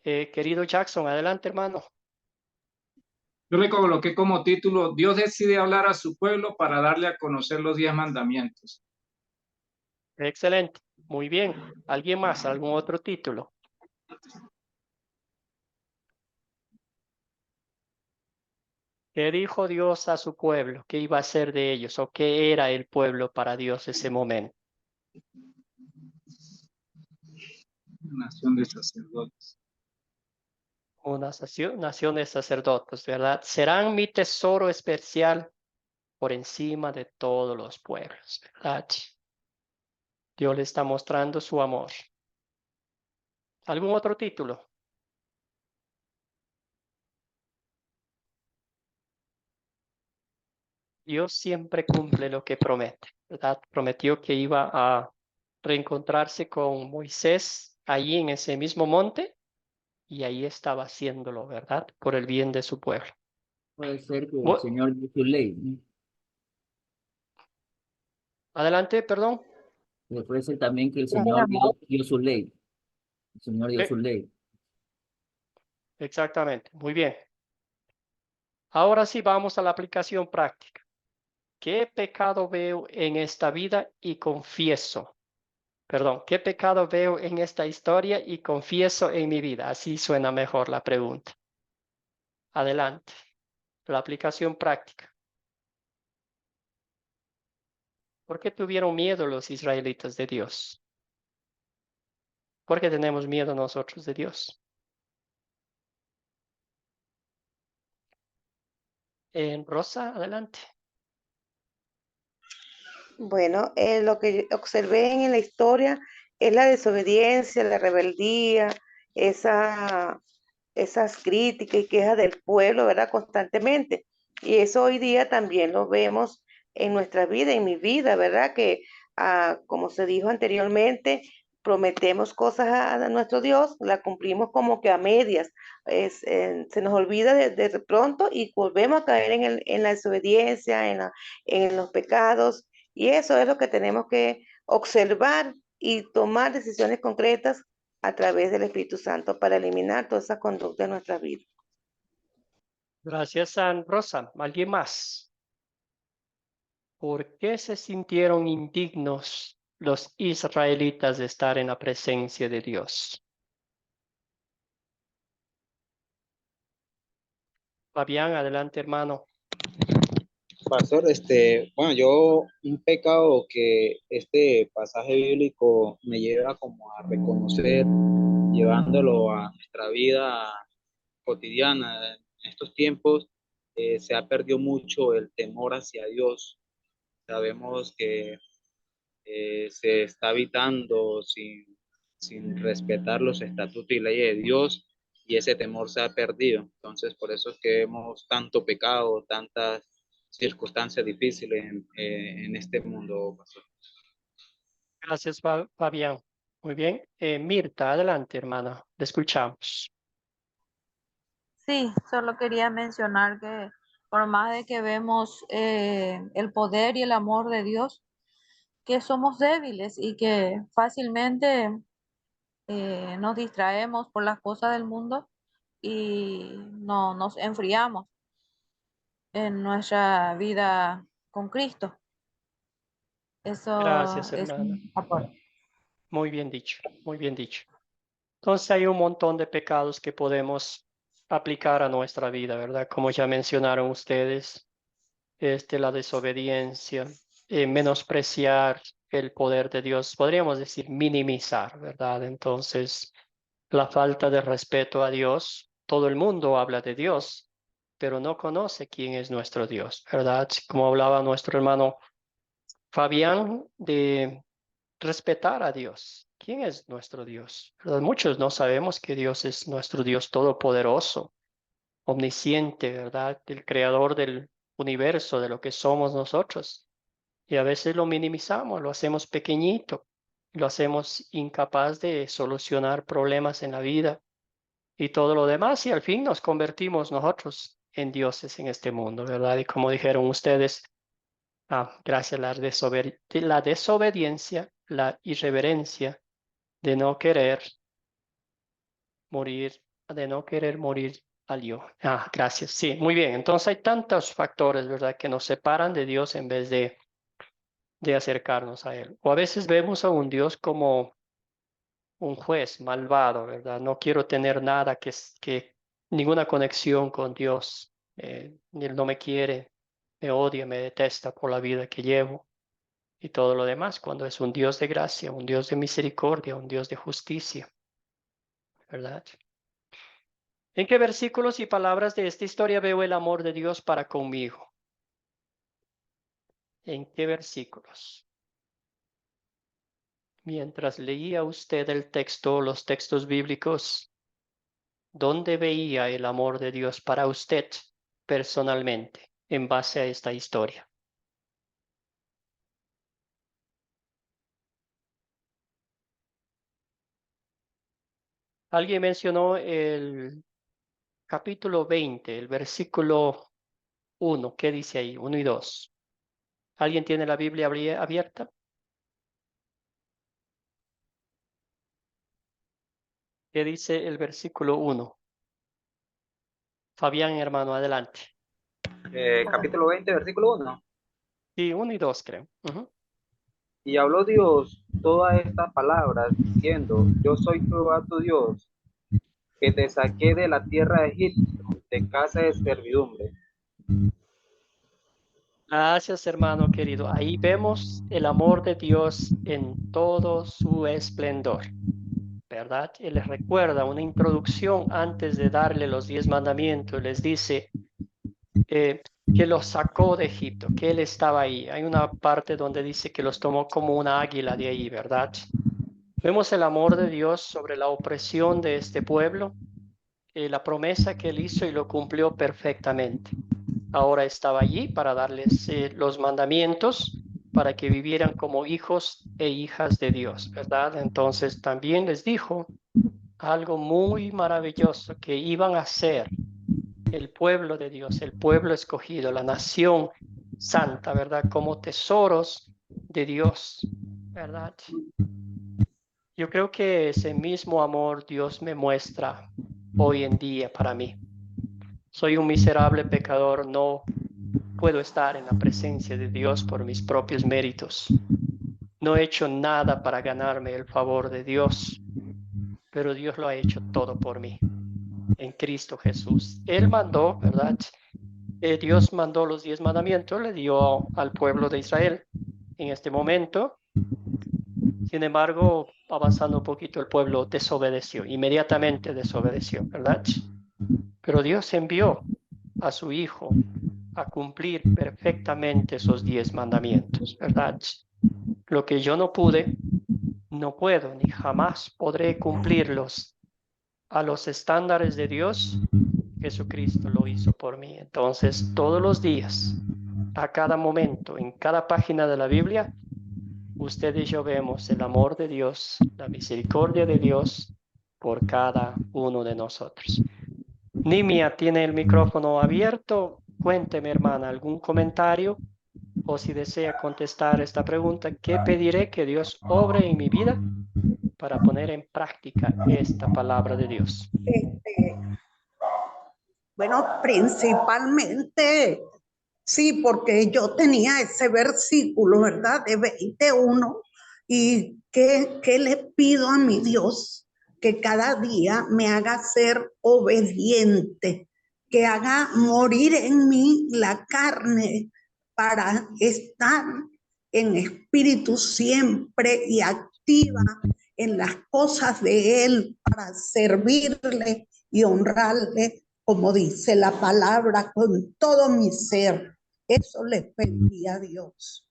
Querido Jackson, adelante, hermano. Yo le coloqué como título, Dios decide hablar a su pueblo para darle a conocer los 10 mandamientos. Excelente. Muy bien. ¿Alguien más? ¿Algún otro título? ¿Qué dijo Dios a su pueblo? ¿Qué iba a hacer de ellos? ¿O qué era el pueblo para Dios ese momento? Nación de sacerdotes. Una nación de sacerdotes, ¿verdad? Serán mi tesoro especial por encima de todos los pueblos, ¿verdad? Dios le está mostrando su amor. ¿Algún otro título? Dios siempre cumple lo que promete, ¿verdad? Prometió que iba a reencontrarse con Moisés allí en ese mismo monte y ahí estaba haciéndolo, ¿verdad? Por el bien de su pueblo. Puede ser que el Señor dio su ley, ¿no? Adelante, perdón. Puede ser también que el Señor dio su ley. El Señor dio su ley. Exactamente, muy bien. Ahora sí vamos a la aplicación práctica. ¿Qué pecado veo en esta vida y confieso? Perdón, ¿qué pecado veo en esta historia y confieso en mi vida? Así suena mejor la pregunta. Adelante. La aplicación práctica. ¿Por qué tuvieron miedo los israelitas de Dios? ¿Por qué tenemos miedo nosotros de Dios? Rosa, adelante. Bueno, lo que observé en la historia es la desobediencia, la rebeldía, esa, esas críticas y quejas del pueblo, ¿verdad? Constantemente. Y eso hoy día también lo vemos en nuestra vida, en mi vida, ¿verdad? Que, como se dijo anteriormente, prometemos cosas a nuestro Dios, la cumplimos como que a medias. Se nos olvida de pronto y volvemos a caer en la desobediencia, en los pecados. Y eso es lo que tenemos que observar y tomar decisiones concretas a través del Espíritu Santo para eliminar toda esa conducta de nuestra vida. Gracias, Rosa. ¿Alguien más? ¿Por qué se sintieron indignos los israelitas de estar en la presencia de Dios? Fabián, adelante, hermano. Pastor, bueno, yo un pecado que este pasaje bíblico me lleva como a reconocer, llevándolo a nuestra vida cotidiana. En estos tiempos se ha perdido mucho el temor hacia Dios. Sabemos que se está habitando sin respetar los estatutos y leyes de Dios y ese temor se ha perdido. Entonces, por eso es que vemos tanto pecado, tantas circunstancias difíciles en este mundo, pastor. Gracias, Fabián. Muy bien. Mirta, adelante, hermana. Te escuchamos. Sí, solo quería mencionar que por más de que vemos el poder y el amor de Dios, que somos débiles y que fácilmente nos distraemos por las cosas del mundo y no nos enfriamos en nuestra vida con Cristo. Eso Gracias, es hermana. mi aporte. Muy bien dicho, muy bien dicho. Entonces hay un montón de pecados que podemos aplicar a nuestra vida, ¿verdad? Como ya mencionaron ustedes, la desobediencia, menospreciar el poder de Dios, podríamos decir minimizar, ¿verdad? Entonces, la falta de respeto a Dios, todo el mundo habla de Dios, pero no conoce quién es nuestro Dios, ¿verdad? Como hablaba nuestro hermano Fabián, de respetar a Dios. ¿Quién es nuestro Dios? ¿Verdad? Muchos no sabemos que Dios es nuestro Dios todopoderoso, omnisciente, ¿verdad? El creador del universo, de lo que somos nosotros. Y a veces lo minimizamos, lo hacemos pequeñito, lo hacemos incapaz de solucionar problemas en la vida y todo lo demás, y al fin nos convertimos nosotros en dioses en este mundo, ¿verdad? Y como dijeron ustedes, gracias a la desobediencia, la irreverencia de no querer morir, de no querer morir al yo. Gracias. Sí, muy bien. Entonces hay tantos factores, ¿verdad?, que nos separan de Dios en vez de acercarnos a Él. O a veces vemos a un Dios como un juez malvado, ¿verdad? No quiero tener nada que ninguna conexión con Dios. Él no me quiere, me odia, me detesta por la vida que llevo y todo lo demás, cuando es un Dios de gracia, un Dios de misericordia, un Dios de justicia, ¿verdad? ¿En qué versículos y palabras de esta historia veo el amor de Dios para conmigo? ¿En qué versículos? Mientras leía usted el texto, los textos bíblicos, ¿dónde veía el amor de Dios para usted personalmente en base a esta historia? Alguien mencionó el capítulo 20, el versículo 1. ¿Qué dice ahí? 1 y 2. ¿Alguien tiene la Biblia abierta? ¿Qué dice el versículo 1? Fabián, hermano, adelante. Capítulo 20, versículo 1. Sí, 1 y 2, creo. Y habló Dios todas estas palabras, diciendo, yo soy Jehová tu Dios, que te saqué de la tierra de Egipto, de casa de servidumbre. Gracias, hermano querido. Ahí vemos el amor de Dios en todo su esplendor, ¿verdad? Él les recuerda una introducción antes de darle los 10 mandamientos. Les dice que los sacó de Egipto, que él estaba ahí. Hay una parte donde dice que los tomó como una águila de ahí, ¿verdad? Vemos el amor de Dios sobre la opresión de este pueblo, la promesa que él hizo y lo cumplió perfectamente. Ahora estaba allí para darles los mandamientos para que vivieran como hijos e hijas de Dios, ¿verdad? Entonces también les dijo algo muy maravilloso, que iban a ser el pueblo de Dios, el pueblo escogido, la nación santa, ¿verdad? Como tesoros de Dios, ¿verdad? Yo creo que ese mismo amor Dios me muestra hoy en día para mí. Soy un miserable pecador, no puedo estar en la presencia de Dios por mis propios méritos. No he hecho nada para ganarme el favor de Dios, pero Dios lo ha hecho todo por mí en Cristo Jesús. Él mandó, ¿verdad? Dios mandó los 10 mandamientos, le dio al pueblo de Israel en este momento. Sin embargo, avanzando un poquito, el pueblo desobedeció, inmediatamente desobedeció, ¿verdad? Pero Dios envió a su Hijo a cumplir perfectamente esos 10 mandamientos, ¿verdad? Lo que yo no pude, no puedo ni jamás podré cumplirlos a los estándares de Dios. Jesucristo lo hizo por mí. Entonces, todos los días, a cada momento, en cada página de la Biblia, usted y yo vemos el amor de Dios, la misericordia de Dios por cada uno de nosotros. Nimia tiene el micrófono abierto. Cuénteme, hermana, algún comentario o si desea contestar esta pregunta, ¿qué pediré que Dios obre en mi vida para poner en práctica esta palabra de Dios? Bueno, principalmente, sí, porque yo tenía ese versículo, ¿verdad? De 21, y que le pido a mi Dios que cada día me haga ser obediente, que haga morir en mí la carne para estar en espíritu siempre y activa en las cosas de Él, para servirle y honrarle, como dice la palabra, con todo mi ser. Eso le pedí a Dios.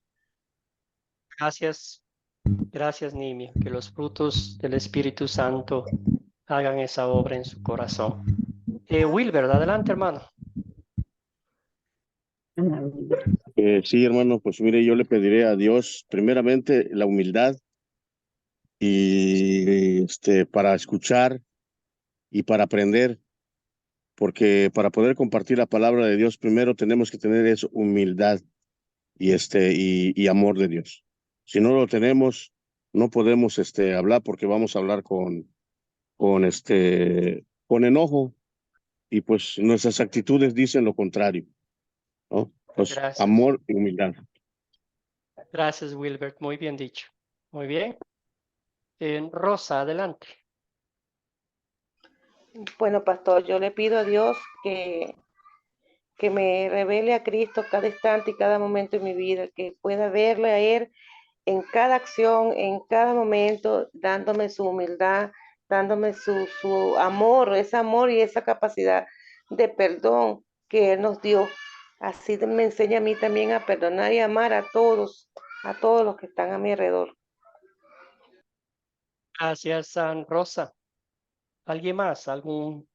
Gracias, gracias, Nimia, que los frutos del Espíritu Santo hagan esa obra en su corazón. Wilber, adelante, hermano. Sí, hermano, pues mire, yo le pediré a Dios primeramente la humildad y para escuchar y para aprender, porque para poder compartir la palabra de Dios primero tenemos que tener eso, humildad y amor de Dios. Si no lo tenemos, no podemos hablar, porque vamos a hablar con enojo, y pues nuestras actitudes dicen lo contrario, ¿no? Pues Gracias. amor y humildad. Gracias, Wilbert. Muy bien dicho. Muy bien. Rosa, adelante. Bueno, pastor, yo le pido a Dios que me revele a Cristo cada instante y cada momento de mi vida, que pueda verle a Él en cada acción, en cada momento, dándome su humildad, dándome su amor, ese amor y esa capacidad de perdón que Él nos dio. Así me enseña a mí también a perdonar y amar a todos los que están a mi alrededor. Gracias, Rosa. ¿Alguien más? ¿Algún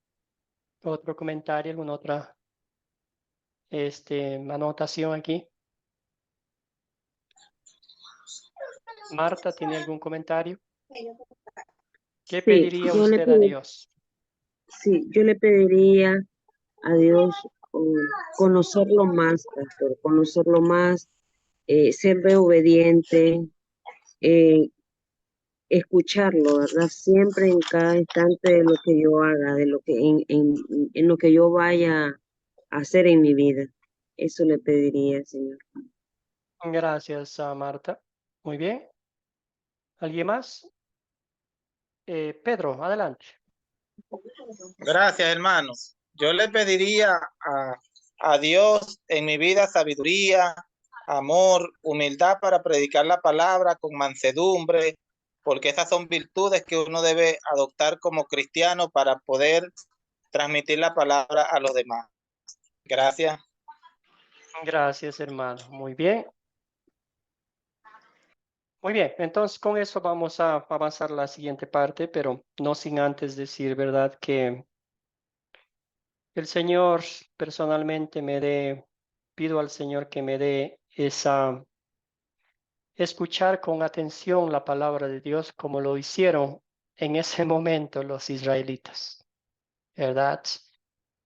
otro comentario? ¿Alguna otra anotación aquí? Marta, ¿tiene algún comentario? ¿Qué pediría usted a Dios? Sí, yo le pediría a Dios conocerlo más, pastor, conocerlo más, serle obediente, escucharlo, ¿verdad? Siempre en cada instante de lo que yo haga, de lo que en lo que yo vaya a hacer en mi vida. Eso le pediría, Señor. Gracias, Marta. Muy bien. ¿Alguien más? Pedro, adelante. Gracias, hermanos. Yo le pediría a Dios en mi vida sabiduría, amor, humildad para predicar la palabra con mansedumbre, porque esas son virtudes que uno debe adoptar como cristiano para poder transmitir la palabra a los demás. Gracias. Gracias, hermano. Muy bien. Muy bien, entonces con eso vamos a avanzar a la siguiente parte, pero no sin antes decir, ¿verdad? Que el Señor personalmente pido al Señor que me dé escuchar con atención la palabra de Dios como lo hicieron en ese momento los israelitas, ¿verdad?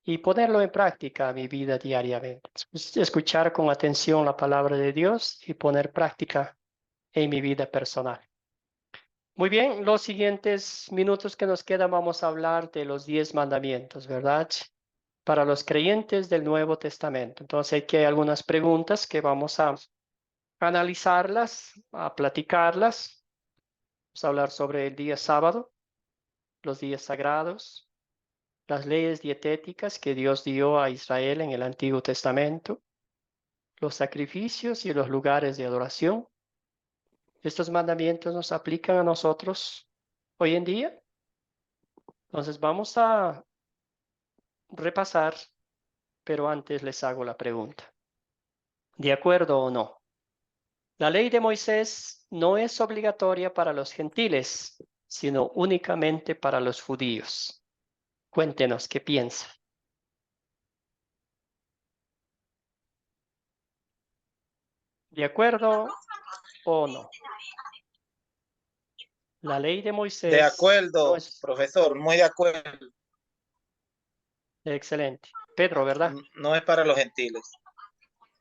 Y ponerlo en práctica a mi vida diariamente. Escuchar con atención la palabra de Dios y poner práctica en mi vida personal. Muy bien, los siguientes minutos que nos quedan vamos a hablar de los 10 mandamientos, ¿verdad? Para los creyentes del Nuevo Testamento. Entonces aquí hay algunas preguntas que vamos a analizarlas, a platicarlas. Vamos a hablar sobre el día sábado, los días sagrados, las leyes dietéticas que Dios dio a Israel en el Antiguo Testamento, los sacrificios y los lugares de adoración. ¿Estos mandamientos nos aplican a nosotros hoy en día? Entonces vamos a repasar, pero antes les hago la pregunta. ¿De acuerdo o no? La ley de Moisés no es obligatoria para los gentiles, sino únicamente para los judíos. Cuéntenos qué piensa. ¿De acuerdo o no? La ley de Moisés De no acuerdo, es... profesor, muy de acuerdo. Excelente. Pedro, ¿verdad? No es para los gentiles.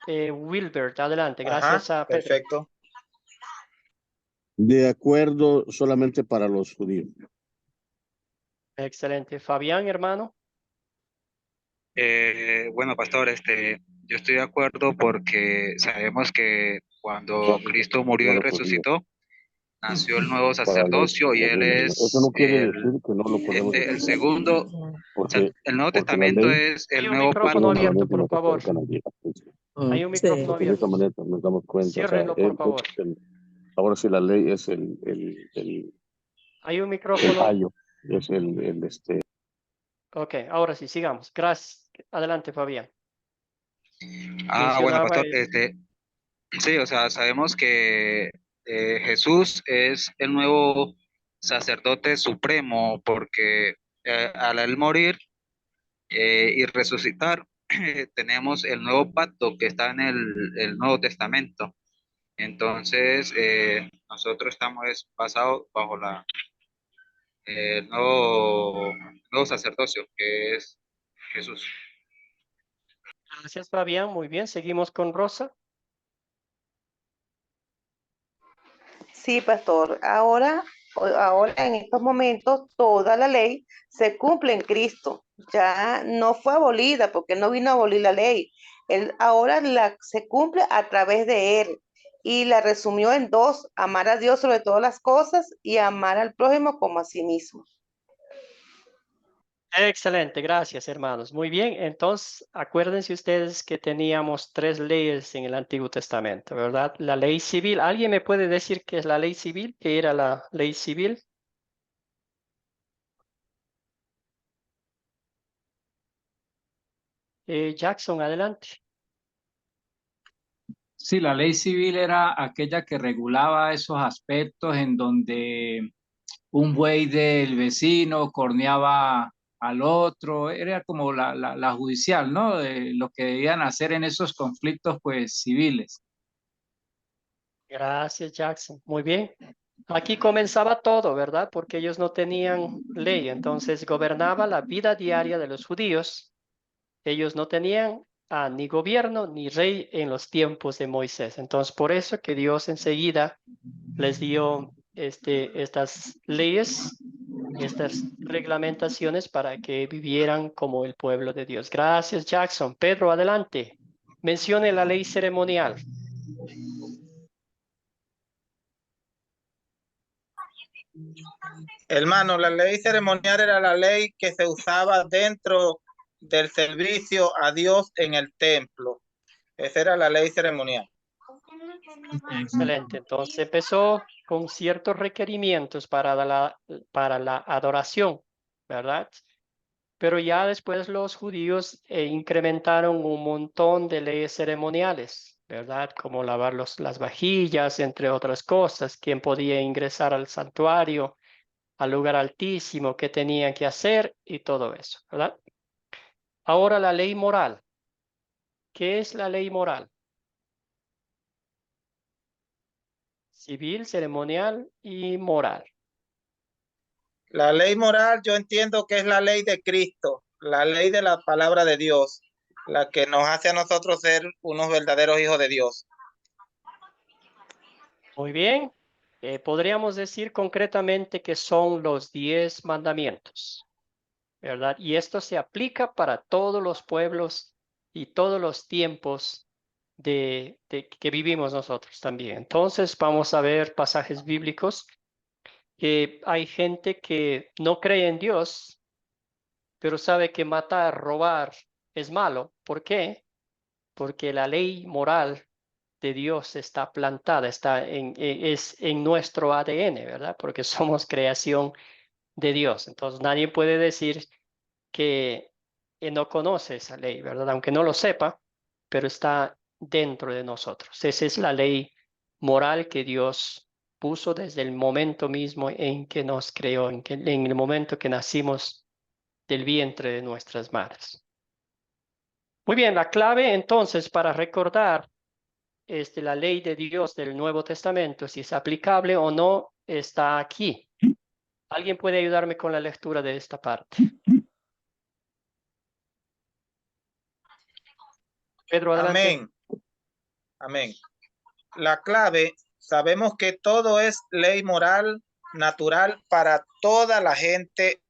Wilbert, adelante. Ajá, Gracias a Pedro. perfecto. De acuerdo, solamente para los judíos. Excelente. Fabián, hermano. Bueno, pastor, yo estoy de acuerdo porque sabemos que cuando Cristo murió y Para los judíos. resucitó, nació el nuevo Para sacerdocio y él eso es no quiere decir que no lo podemos el escuchar. segundo, o sea, Porque, el Nuevo porque la Testamento ley es Hay el un nuevo micrófono pacto. abierto, por nos favor. acercan al Viejo Testamento. Hay un micrófono Porque de esa abierto. manera nos damos cuenta. O sea, Ciérrenlo, por favor. ahora sí la ley es el Hay un micrófono. ayo, es Ok, ahora sí, sigamos. Gracias. Adelante, Fabián. Bueno, Mencionaba pastor, sí, o sea, sabemos que Jesús es el nuevo sacerdote supremo porque al él morir y resucitar, tenemos el nuevo pacto que está en el Nuevo Testamento. Entonces, nosotros estamos basados bajo el nuevo sacerdocio, que es Jesús. Gracias, Fabián. Muy bien, seguimos con Rosa. Sí, pastor. Ahora en estos momentos toda la ley se cumple en Cristo. Ya no fue abolida porque no vino a abolir la ley. Él ahora se cumple a través de él y la resumió en dos: amar a Dios sobre todas las cosas y amar al prójimo como a sí mismo. Excelente, gracias, hermanos. Muy bien, entonces acuérdense ustedes que teníamos 3 leyes en el Antiguo Testamento, ¿verdad? La ley civil. ¿Alguien me puede decir qué es la ley civil? ¿Qué era la ley civil? Jackson, adelante. Sí, la ley civil era aquella que regulaba esos aspectos en donde un buey del vecino corneaba al otro, era como la judicial, ¿no? De lo que debían hacer en esos conflictos, pues, civiles. Gracias, Jackson. Muy bien. Aquí comenzaba todo, ¿verdad? Porque ellos no tenían ley, entonces gobernaba la vida diaria de los judíos. Ellos no tenían ni gobierno ni rey en los tiempos de Moisés. Entonces, por eso que Dios enseguida les dio estas leyes, estas reglamentaciones para que vivieran como el pueblo de Dios. Gracias, Jackson. Pedro, adelante. Mencione la ley ceremonial. Hermano, la ley ceremonial era la ley que se usaba dentro del servicio a Dios en el templo. Esa era la ley ceremonial. Excelente. Entonces empezó con ciertos requerimientos para la adoración, ¿verdad? Pero ya después los judíos incrementaron un montón de leyes ceremoniales, ¿verdad? Como lavar las vajillas, entre otras cosas, quién podía ingresar al santuario, al lugar altísimo, qué tenían que hacer y todo eso, ¿verdad? Ahora la ley moral. ¿Qué es la ley moral? Civil, ceremonial y moral. La ley moral yo entiendo que es la ley de Cristo, la ley de la palabra de Dios, la que nos hace a nosotros ser unos verdaderos hijos de Dios. Muy bien. Podríamos decir concretamente que son los 10 mandamientos, ¿verdad? Y esto se aplica para todos los pueblos y todos los tiempos que vivimos nosotros también. Entonces vamos a ver pasajes bíblicos que hay gente que no cree en Dios, pero sabe que matar, robar es malo. ¿Por qué? Porque la ley moral de Dios está plantada, es en nuestro ADN, ¿verdad? Porque somos creación de Dios. Entonces nadie puede decir que no conoce esa ley, ¿verdad? Aunque no lo sepa, pero está dentro de nosotros. Esa es la ley moral que Dios puso desde el momento mismo en que nos creó, en el momento que nacimos del vientre de nuestras madres. Muy bien, la clave entonces para recordar la ley de Dios del Nuevo Testamento, si es aplicable o no, está aquí. ¿Alguien puede ayudarme con la lectura de esta parte? Pedro, adelante. Amén. Amén. La clave, sabemos que todo es ley moral natural para toda la gente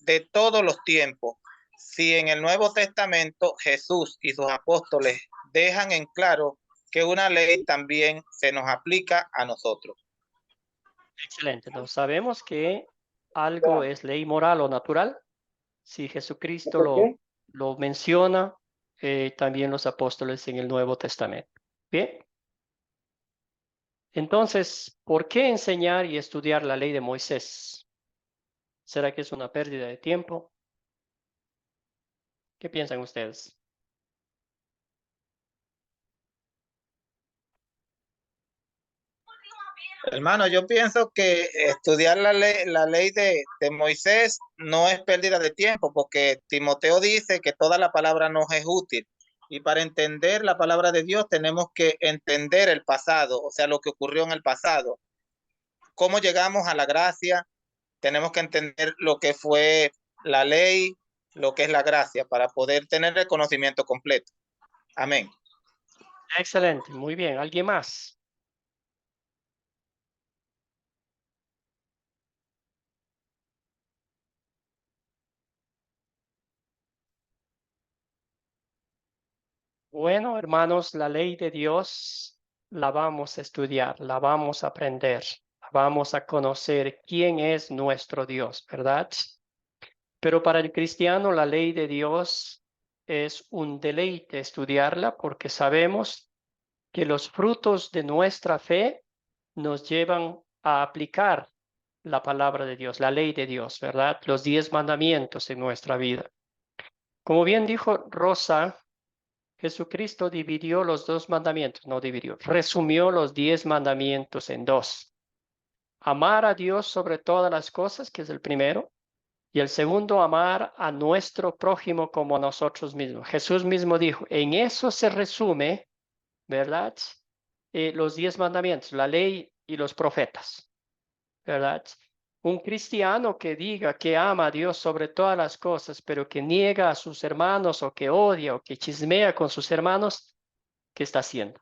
de todos los tiempos. Si en el Nuevo Testamento Jesús y sus apóstoles dejan en claro que una ley también se nos aplica a nosotros. Excelente. Entonces sabemos que algo es ley moral o natural. Si Jesucristo lo menciona, también los apóstoles en el Nuevo Testamento. Bien. Entonces, ¿por qué enseñar y estudiar la ley de Moisés? ¿Será que es una pérdida de tiempo? ¿Qué piensan ustedes? Hermano, yo pienso que estudiar la ley de Moisés no es pérdida de tiempo, porque Timoteo dice que toda la palabra nos es útil. Y para entender la palabra de Dios tenemos que entender el pasado, o sea, lo que ocurrió en el pasado. Cómo llegamos a la gracia, tenemos que entender lo que fue la ley, lo que es la gracia, para poder tener el conocimiento completo. Amén. Excelente, muy bien. ¿Alguien más? Bueno, hermanos, la ley de Dios la vamos a estudiar, la vamos a aprender, la vamos a conocer quién es nuestro Dios, ¿verdad? Pero para el cristiano la ley de Dios es un deleite estudiarla porque sabemos que los frutos de nuestra fe nos llevan a aplicar la palabra de Dios, la ley de Dios, ¿verdad? Los 10 mandamientos en nuestra vida. Como bien dijo Rosa, Jesucristo dividió los 2 mandamientos, no dividió, resumió los 10 mandamientos en 2. Amar a Dios sobre todas las cosas, que es el primero, y el segundo, amar a nuestro prójimo como a nosotros mismos. Jesús mismo dijo, en eso se resume, ¿verdad? Los 10 mandamientos, la ley y los profetas, ¿verdad? Un cristiano que diga que ama a Dios sobre todas las cosas, pero que niega a sus hermanos o que odia o que chismea con sus hermanos, ¿qué está haciendo?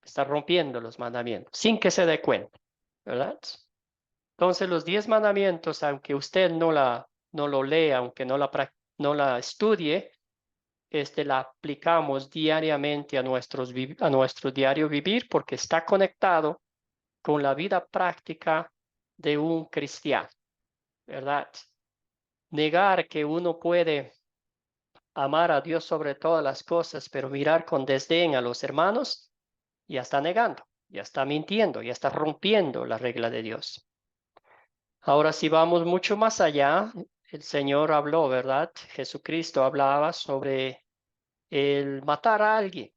Está rompiendo los mandamientos sin que se dé cuenta, ¿verdad? Entonces los 10 mandamientos, aunque usted no lo lea, aunque no la estudie, la aplicamos diariamente a nuestro diario vivir porque está conectado con la vida práctica de un cristiano, ¿verdad? Negar que uno puede amar a Dios sobre todas las cosas, pero mirar con desdén a los hermanos, ya está negando, ya está mintiendo, ya está rompiendo la regla de Dios. Ahora, si vamos mucho más allá, el Señor habló, ¿verdad? Jesucristo hablaba sobre el matar a alguien.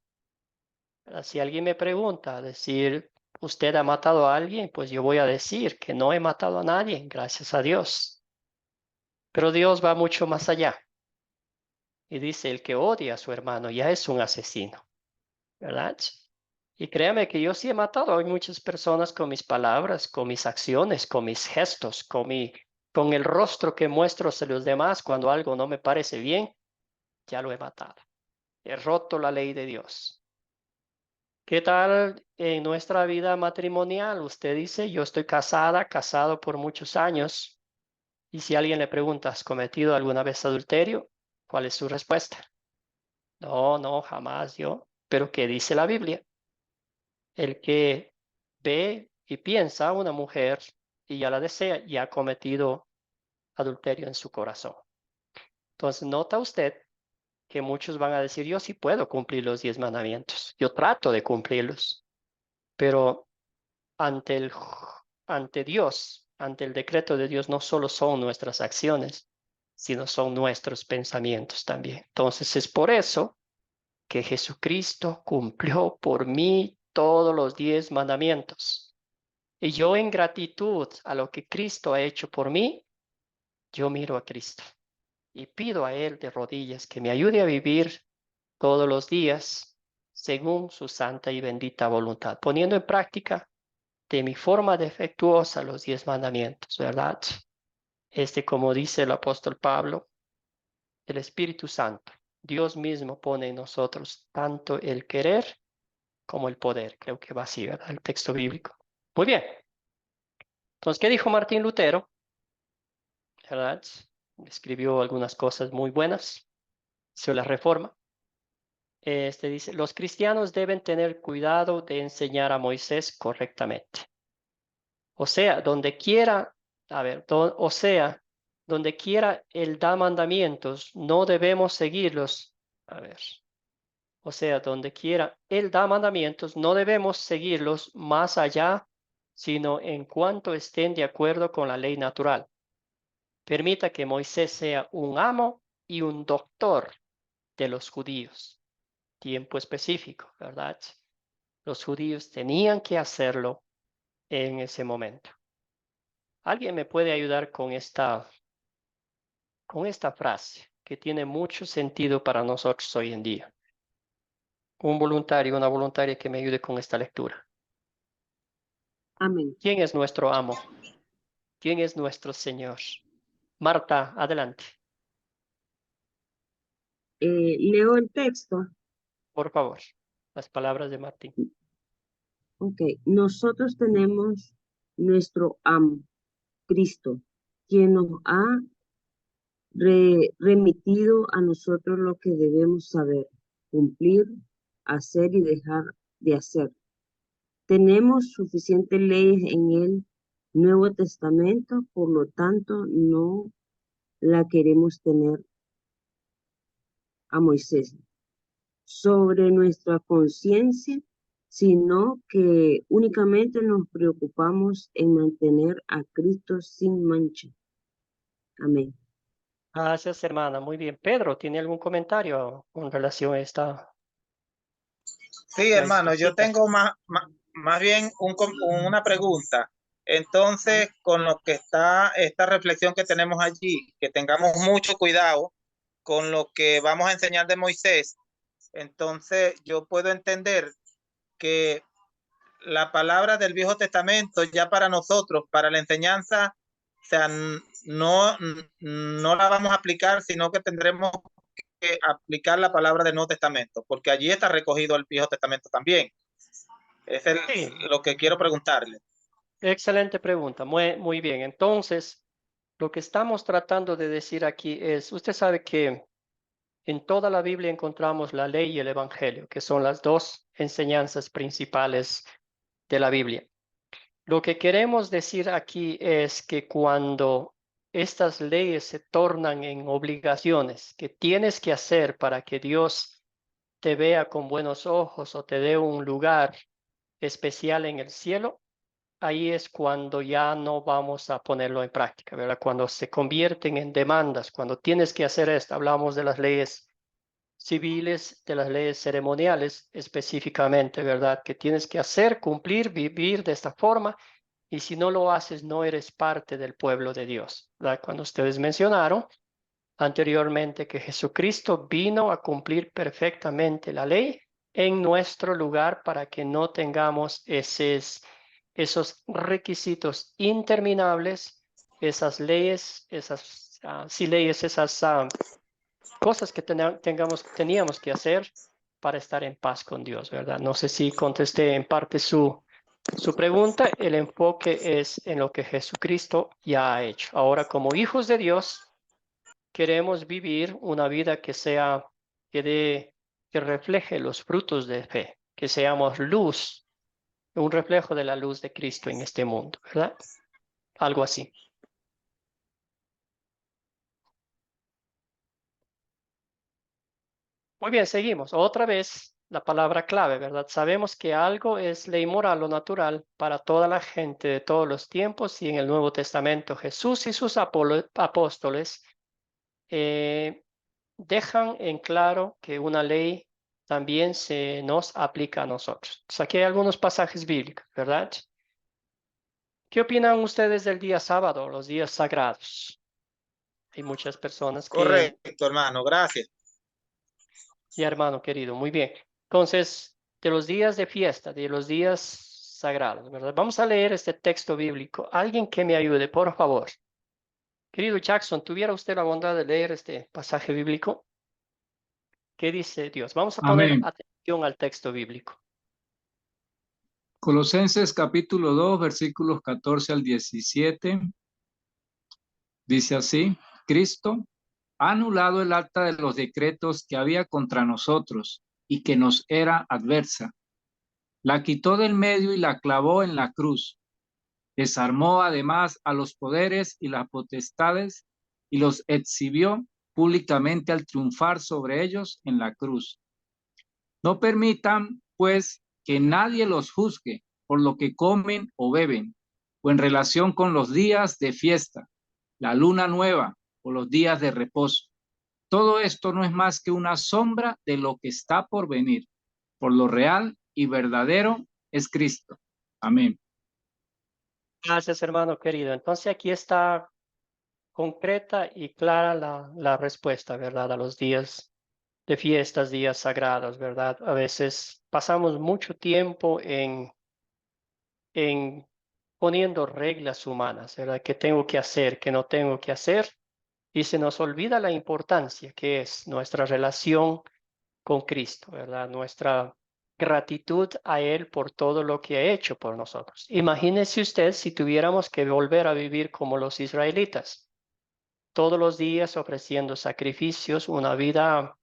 Si alguien me pregunta, decir, ¿usted ha matado a alguien? Pues yo voy a decir que no he matado a nadie, gracias a Dios. Pero Dios va mucho más allá. Y dice, el que odia a su hermano ya es un asesino, ¿verdad? Y créame que yo sí he matado a muchas personas con mis palabras, con mis acciones, con mis gestos, con el rostro que muestro a los demás cuando algo no me parece bien, ya lo he matado. He roto la ley de Dios. ¿Qué tal en nuestra vida matrimonial? Usted dice, yo estoy casado por muchos años. Y si alguien le pregunta, ¿has cometido alguna vez adulterio? ¿Cuál es su respuesta? No, no, jamás yo. Pero ¿qué dice la Biblia? El que ve y piensa a una mujer y ya la desea, ya ha cometido adulterio en su corazón. Entonces, nota usted que muchos van a decir, yo sí puedo cumplir los 10 mandamientos. Yo trato de cumplirlos. Pero ante Dios, ante el decreto de Dios, no solo son nuestras acciones, sino son nuestros pensamientos también. Entonces, es por eso que Jesucristo cumplió por mí todos los 10 mandamientos. Y yo en gratitud a lo que Cristo ha hecho por mí, yo miro a Cristo y pido a Él de rodillas que me ayude a vivir todos los días según su santa y bendita voluntad, poniendo en práctica de mi forma defectuosa los 10 mandamientos, ¿verdad? Como dice el apóstol Pablo, el Espíritu Santo, Dios mismo pone en nosotros tanto el querer como el poder. Creo que va así, ¿verdad? El texto bíblico. Muy bien. Entonces, ¿qué dijo Martín Lutero? ¿Verdad? Escribió algunas cosas muy buenas sobre la reforma. Dice, los cristianos deben tener cuidado de enseñar a Moisés correctamente. O sea, donde quiera, donde quiera él da mandamientos, no debemos seguirlos. A ver. O sea, donde quiera él da mandamientos, no debemos seguirlos más allá, sino en cuanto estén de acuerdo con la ley natural. Permita que Moisés sea un amo y un doctor de los judíos. Tiempo específico, ¿verdad? Los judíos tenían que hacerlo en ese momento. ¿Alguien me puede ayudar con esta frase que tiene mucho sentido para nosotros hoy en día? Un voluntario, una voluntaria que me ayude con esta lectura. Amén. ¿Quién es nuestro amo? ¿Quién es nuestro Señor? Marta, adelante. Leo el texto. Por favor, las palabras de Martín. Ok, nosotros tenemos nuestro amo, Cristo, quien nos ha remitido a nosotros lo que debemos saber, cumplir, hacer y dejar de hacer. Tenemos suficientes leyes en el Nuevo Testamento, por lo tanto no la queremos tener a Moisés sobre nuestra conciencia, sino que únicamente nos preocupamos en mantener a Cristo sin mancha. Amén. Gracias, hermana. Muy bien. Pedro, ¿tiene algún comentario con relación a esta? Sí, hermano, yo tengo más bien una pregunta. Entonces, con lo que está esta reflexión que tenemos allí, que tengamos mucho cuidado con lo que vamos a enseñar de Moisés, entonces yo puedo entender que la palabra del Viejo Testamento ya para nosotros, para la enseñanza, o sea, no la vamos a aplicar, sino que tendremos que aplicar la palabra del Nuevo Testamento, porque allí está recogido el Viejo Testamento también. Es lo que quiero preguntarle. Excelente pregunta. Muy bien. Entonces, lo que estamos tratando de decir aquí es, usted sabe que en toda la Biblia encontramos la ley y el evangelio, que son las dos enseñanzas principales de la Biblia. Lo que queremos decir aquí es que cuando estas leyes se tornan en obligaciones que tienes que hacer para que Dios te vea con buenos ojos o te dé un lugar especial en el cielo, ahí es cuando ya no vamos a ponerlo en práctica, ¿verdad? Cuando se convierten en demandas, cuando tienes que hacer esto, hablamos de las leyes civiles, de las leyes ceremoniales específicamente, ¿verdad? Que tienes que hacer, cumplir, vivir de esta forma, y si no lo haces, no eres parte del pueblo de Dios, ¿verdad? Cuando ustedes mencionaron anteriormente que Jesucristo vino a cumplir perfectamente la ley en nuestro lugar para que no tengamos esos requisitos interminables, esas leyes, esas cosas que teníamos que hacer para estar en paz con Dios, ¿verdad? No sé si contesté en parte su pregunta. El enfoque es en lo que Jesucristo ya ha hecho. Ahora, como hijos de Dios, queremos vivir una vida que refleje los frutos de fe, que seamos luz, un reflejo de la luz de Cristo en este mundo, ¿verdad? Algo así. Muy bien, seguimos. Otra vez la palabra clave, ¿verdad? Sabemos que algo es ley moral o natural para toda la gente de todos los tiempos, y en el Nuevo Testamento Jesús y sus apóstoles dejan en claro que una ley también se nos aplica a nosotros. Entonces, aquí hay algunos pasajes bíblicos, ¿verdad? ¿Qué opinan ustedes del día sábado, los días sagrados? Hay muchas personas que... Correcto, hermano, gracias. Y hermano querido, muy bien. Entonces, de los días de fiesta, de los días sagrados, ¿verdad? Vamos a leer este texto bíblico. Alguien que me ayude, por favor. Querido Jackson, ¿tuviera usted la bondad de leer este pasaje bíblico? ¿Qué dice Dios? Vamos a poner Amén. atención al texto bíblico. Colosenses capítulo 2, versículos 14 al 17. Dice así: Cristo ha anulado el acta de los decretos que había contra nosotros y que nos era adversa. La quitó del medio y la clavó en la cruz. Desarmó además a los poderes y las potestades y los exhibió públicamente al triunfar sobre ellos en la cruz. No permitan, pues, que nadie los juzgue por lo que comen o beben, o en relación con los días de fiesta, la luna nueva o los días de reposo. Todo esto no es más que una sombra de lo que está por venir. Por lo real y verdadero es Cristo. Amén. Gracias, hermano querido. Entonces aquí está concreta y clara la respuesta, ¿verdad? A los días de fiestas, días sagrados, ¿verdad? A veces pasamos mucho tiempo en poniendo reglas humanas, ¿verdad? ¿Qué tengo que hacer, qué no tengo que hacer? Y se nos olvida la importancia que es nuestra relación con Cristo, ¿verdad? Nuestra gratitud a Él por todo lo que ha hecho por nosotros. Imagínese usted si tuviéramos que volver a vivir como los israelitas, todos los días ofreciendo sacrificios, una vida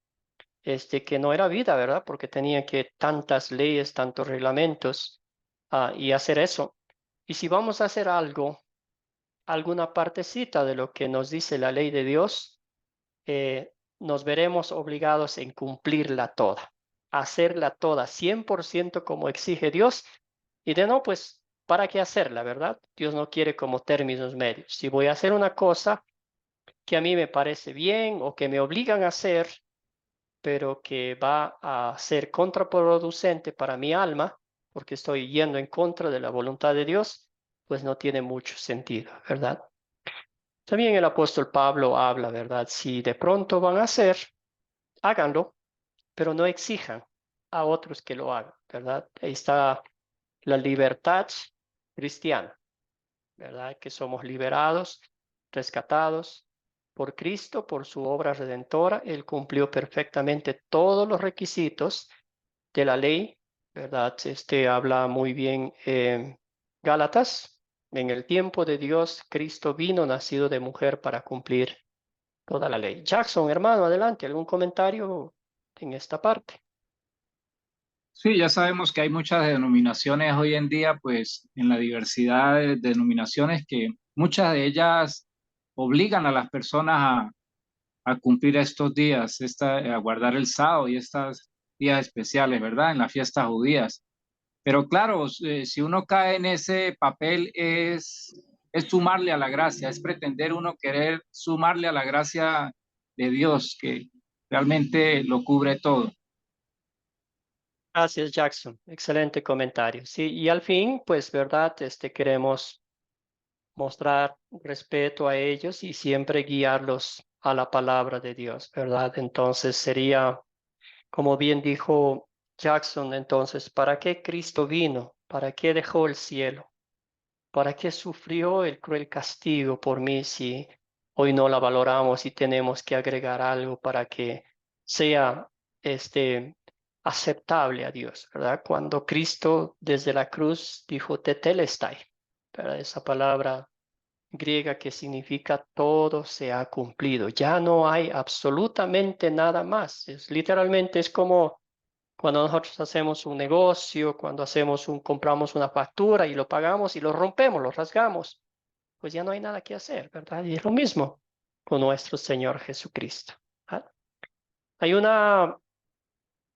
que no era vida, ¿verdad? Porque tenía que tantas leyes, tantos reglamentos, y hacer eso. Y si vamos a hacer algo, alguna partecita de lo que nos dice la ley de Dios, nos veremos obligados en cumplirla toda, hacerla toda 100% como exige Dios. Y de no, pues, ¿para qué hacerla, verdad? Dios no quiere como términos medios. Si voy a hacer una cosa que a mí me parece bien o que me obligan a hacer, pero que va a ser contraproducente para mi alma, porque estoy yendo en contra de la voluntad de Dios, pues no tiene mucho sentido, ¿verdad? También el apóstol Pablo habla, ¿verdad? Si de pronto van a hacer, háganlo, pero no exijan a otros que lo hagan, ¿verdad? Ahí está la libertad cristiana, ¿verdad? Que somos liberados, rescatados por Cristo, por su obra redentora. Él cumplió perfectamente todos los requisitos de la ley, ¿verdad? Habla muy bien Gálatas. En el tiempo de Dios, Cristo vino nacido de mujer para cumplir toda la ley. Jackson, hermano, adelante, ¿algún comentario en esta parte? Sí, ya sabemos que hay muchas denominaciones hoy en día, pues en la diversidad de denominaciones que muchas de ellas obligan a las personas a cumplir estos días, a guardar el sábado y estos días especiales, ¿verdad? En las fiestas judías. Pero claro, si uno cae en ese papel es sumarle a la gracia, es pretender uno querer sumarle a la gracia de Dios, que realmente lo cubre todo. Gracias, Jackson. Excelente comentario. Sí, y al fin, pues, ¿verdad? Queremos mostrar respeto a ellos y siempre guiarlos a la palabra de Dios, ¿verdad? Entonces sería, como bien dijo Jackson, entonces, ¿para qué Cristo vino? ¿Para qué dejó el cielo? ¿Para qué sufrió el cruel castigo por mí si hoy no la valoramos y tenemos que agregar algo para que sea aceptable a Dios, ¿verdad? Cuando Cristo desde la cruz dijo tetelestai, ¿verdad? Esa palabra griega que significa todo se ha cumplido. Ya no hay absolutamente nada más. Literalmente es como cuando nosotros hacemos un negocio, cuando compramos una factura y lo pagamos y lo rompemos, lo rasgamos, pues ya no hay nada que hacer, ¿verdad? Y es lo mismo con nuestro Señor Jesucristo. ¿Ah? Hay una,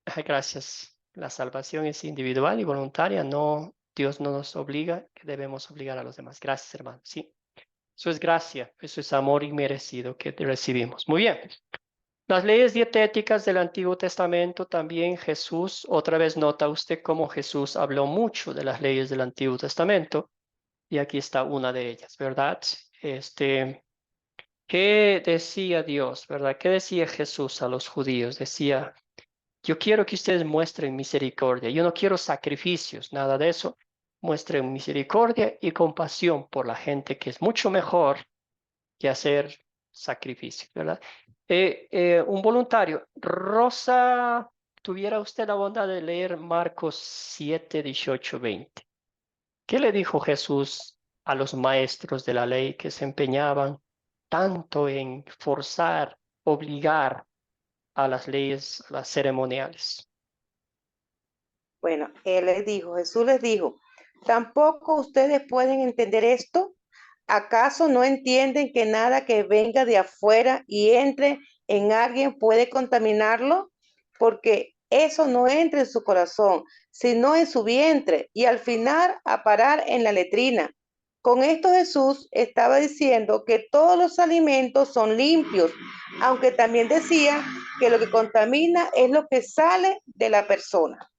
ay, gracias, la salvación es individual y voluntaria, no, Dios no nos obliga, que debemos obligar a los demás. Gracias, hermano. Sí, eso es gracia, eso es amor inmerecido que recibimos. Muy bien. Las leyes dietéticas del Antiguo Testamento también Jesús, otra vez nota usted cómo Jesús habló mucho de las leyes del Antiguo Testamento y aquí está una de ellas, ¿verdad? ¿Qué decía Dios, verdad? ¿Qué decía Jesús a los judíos? Decía, yo quiero que ustedes muestren misericordia, yo no quiero sacrificios, nada de eso. Muestren misericordia y compasión por la gente que es mucho mejor que hacer sacrificio, ¿verdad? Un voluntario, Rosa, tuviera usted la bondad de leer Marcos 7, 18, 20. ¿Qué le dijo Jesús a los maestros de la ley que se empeñaban tanto en forzar, obligar a las leyes, a las ceremoniales? Bueno, Jesús les dijo, ¿tampoco ustedes pueden entender esto? ¿Acaso no entienden que nada que venga de afuera y entre en alguien puede contaminarlo? Porque eso no entra en su corazón, sino en su vientre y al final a parar en la letrina. Con esto Jesús estaba diciendo que todos los alimentos son limpios, aunque también decía que lo que contamina es lo que sale de la persona.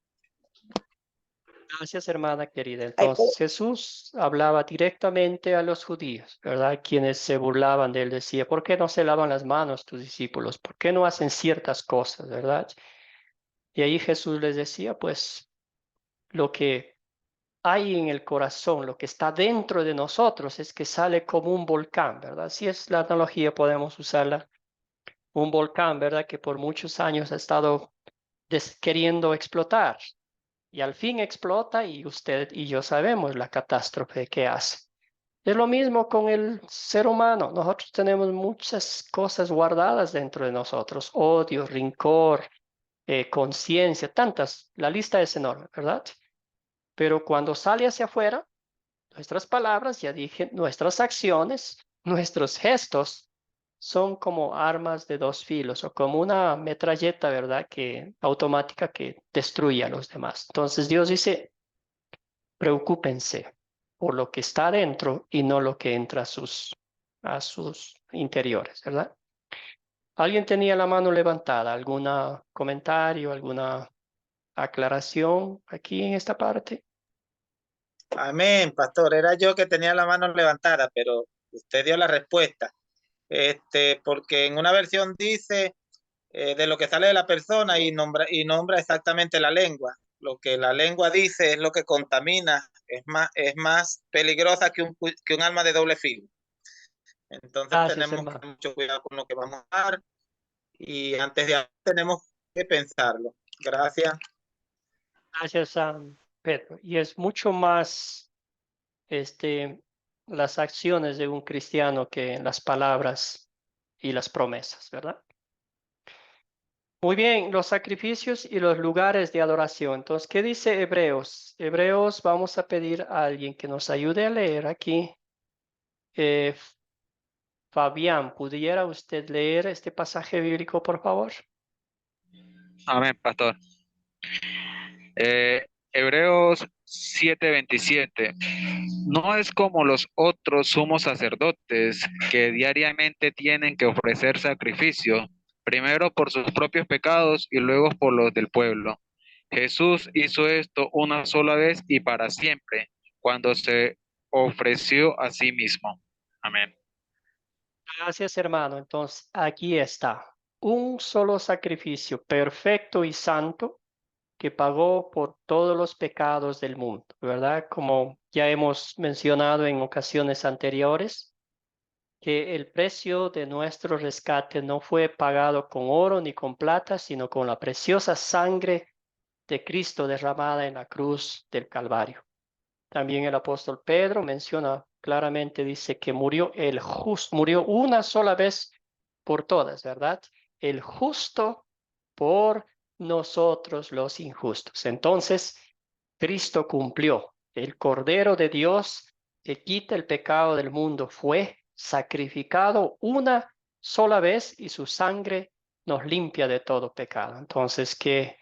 Gracias, hermana querida. Entonces Jesús hablaba directamente a los judíos, ¿verdad? Quienes se burlaban de él, decía, ¿por qué no se lavan las manos tus discípulos? ¿Por qué no hacen ciertas cosas, verdad? Y ahí Jesús les decía, pues, lo que hay en el corazón, lo que está dentro de nosotros es que sale como un volcán, ¿verdad? Si es la analogía, podemos usarla. Un volcán, ¿verdad? Que por muchos años ha estado queriendo explotar y al fin explota y usted y yo sabemos la catástrofe que hace. Es lo mismo con el ser humano. Nosotros tenemos muchas cosas guardadas dentro de nosotros, odio, rencor, conciencia, tantas. La lista es enorme, ¿verdad? Pero cuando sale hacia afuera, nuestras palabras, ya dije, nuestras acciones, nuestros gestos son como armas de dos filos o como una metralleta, ¿verdad? Que automática que destruye a los demás. Entonces Dios dice, preocúpense por lo que está adentro y no lo que entra a sus interiores, ¿verdad? ¿Alguien tenía la mano levantada? ¿Algún comentario, alguna aclaración aquí en esta parte? Amén, pastor. Era yo que tenía la mano levantada, pero usted dio la respuesta. Porque en una versión dice de lo que sale de la persona y nombra exactamente la lengua. Lo que la lengua dice es lo que contamina, es más peligrosa que un arma de doble filo. Entonces Gracias, tenemos que hermano. tener mucho cuidado con lo que vamos a dar y antes de hablar tenemos que pensarlo. Gracias. Gracias, Pedro. Y es mucho más las acciones de un cristiano que las palabras y las promesas, ¿verdad? Muy bien, los sacrificios y los lugares de adoración. Entonces, ¿qué dice Hebreos? Hebreos, vamos a pedir a alguien que nos ayude a leer aquí. Eh, Fabián, ¿pudiera usted leer este pasaje bíblico, por favor? Amén, pastor. Hebreos 7:27. No es como los otros sumos sacerdotes que diariamente tienen que ofrecer sacrificio, primero por sus propios pecados y luego por los del pueblo. Jesús hizo esto una sola vez y para siempre, cuando se ofreció a sí mismo. Amén. Gracias, hermano. Entonces, aquí está. Un solo sacrificio perfecto y santo que pagó por todos los pecados del mundo, ¿verdad? Como ya hemos mencionado en ocasiones anteriores, que el precio de nuestro rescate no fue pagado con oro ni con plata, sino con la preciosa sangre de Cristo derramada en la cruz del Calvario. También el apóstol Pedro menciona claramente, dice que murió el justo, murió una sola vez por todas, ¿verdad? El justo por nosotros los injustos. Entonces, Cristo cumplió. El Cordero de Dios que quita el pecado del mundo fue sacrificado una sola vez y su sangre nos limpia de todo pecado. Entonces, qué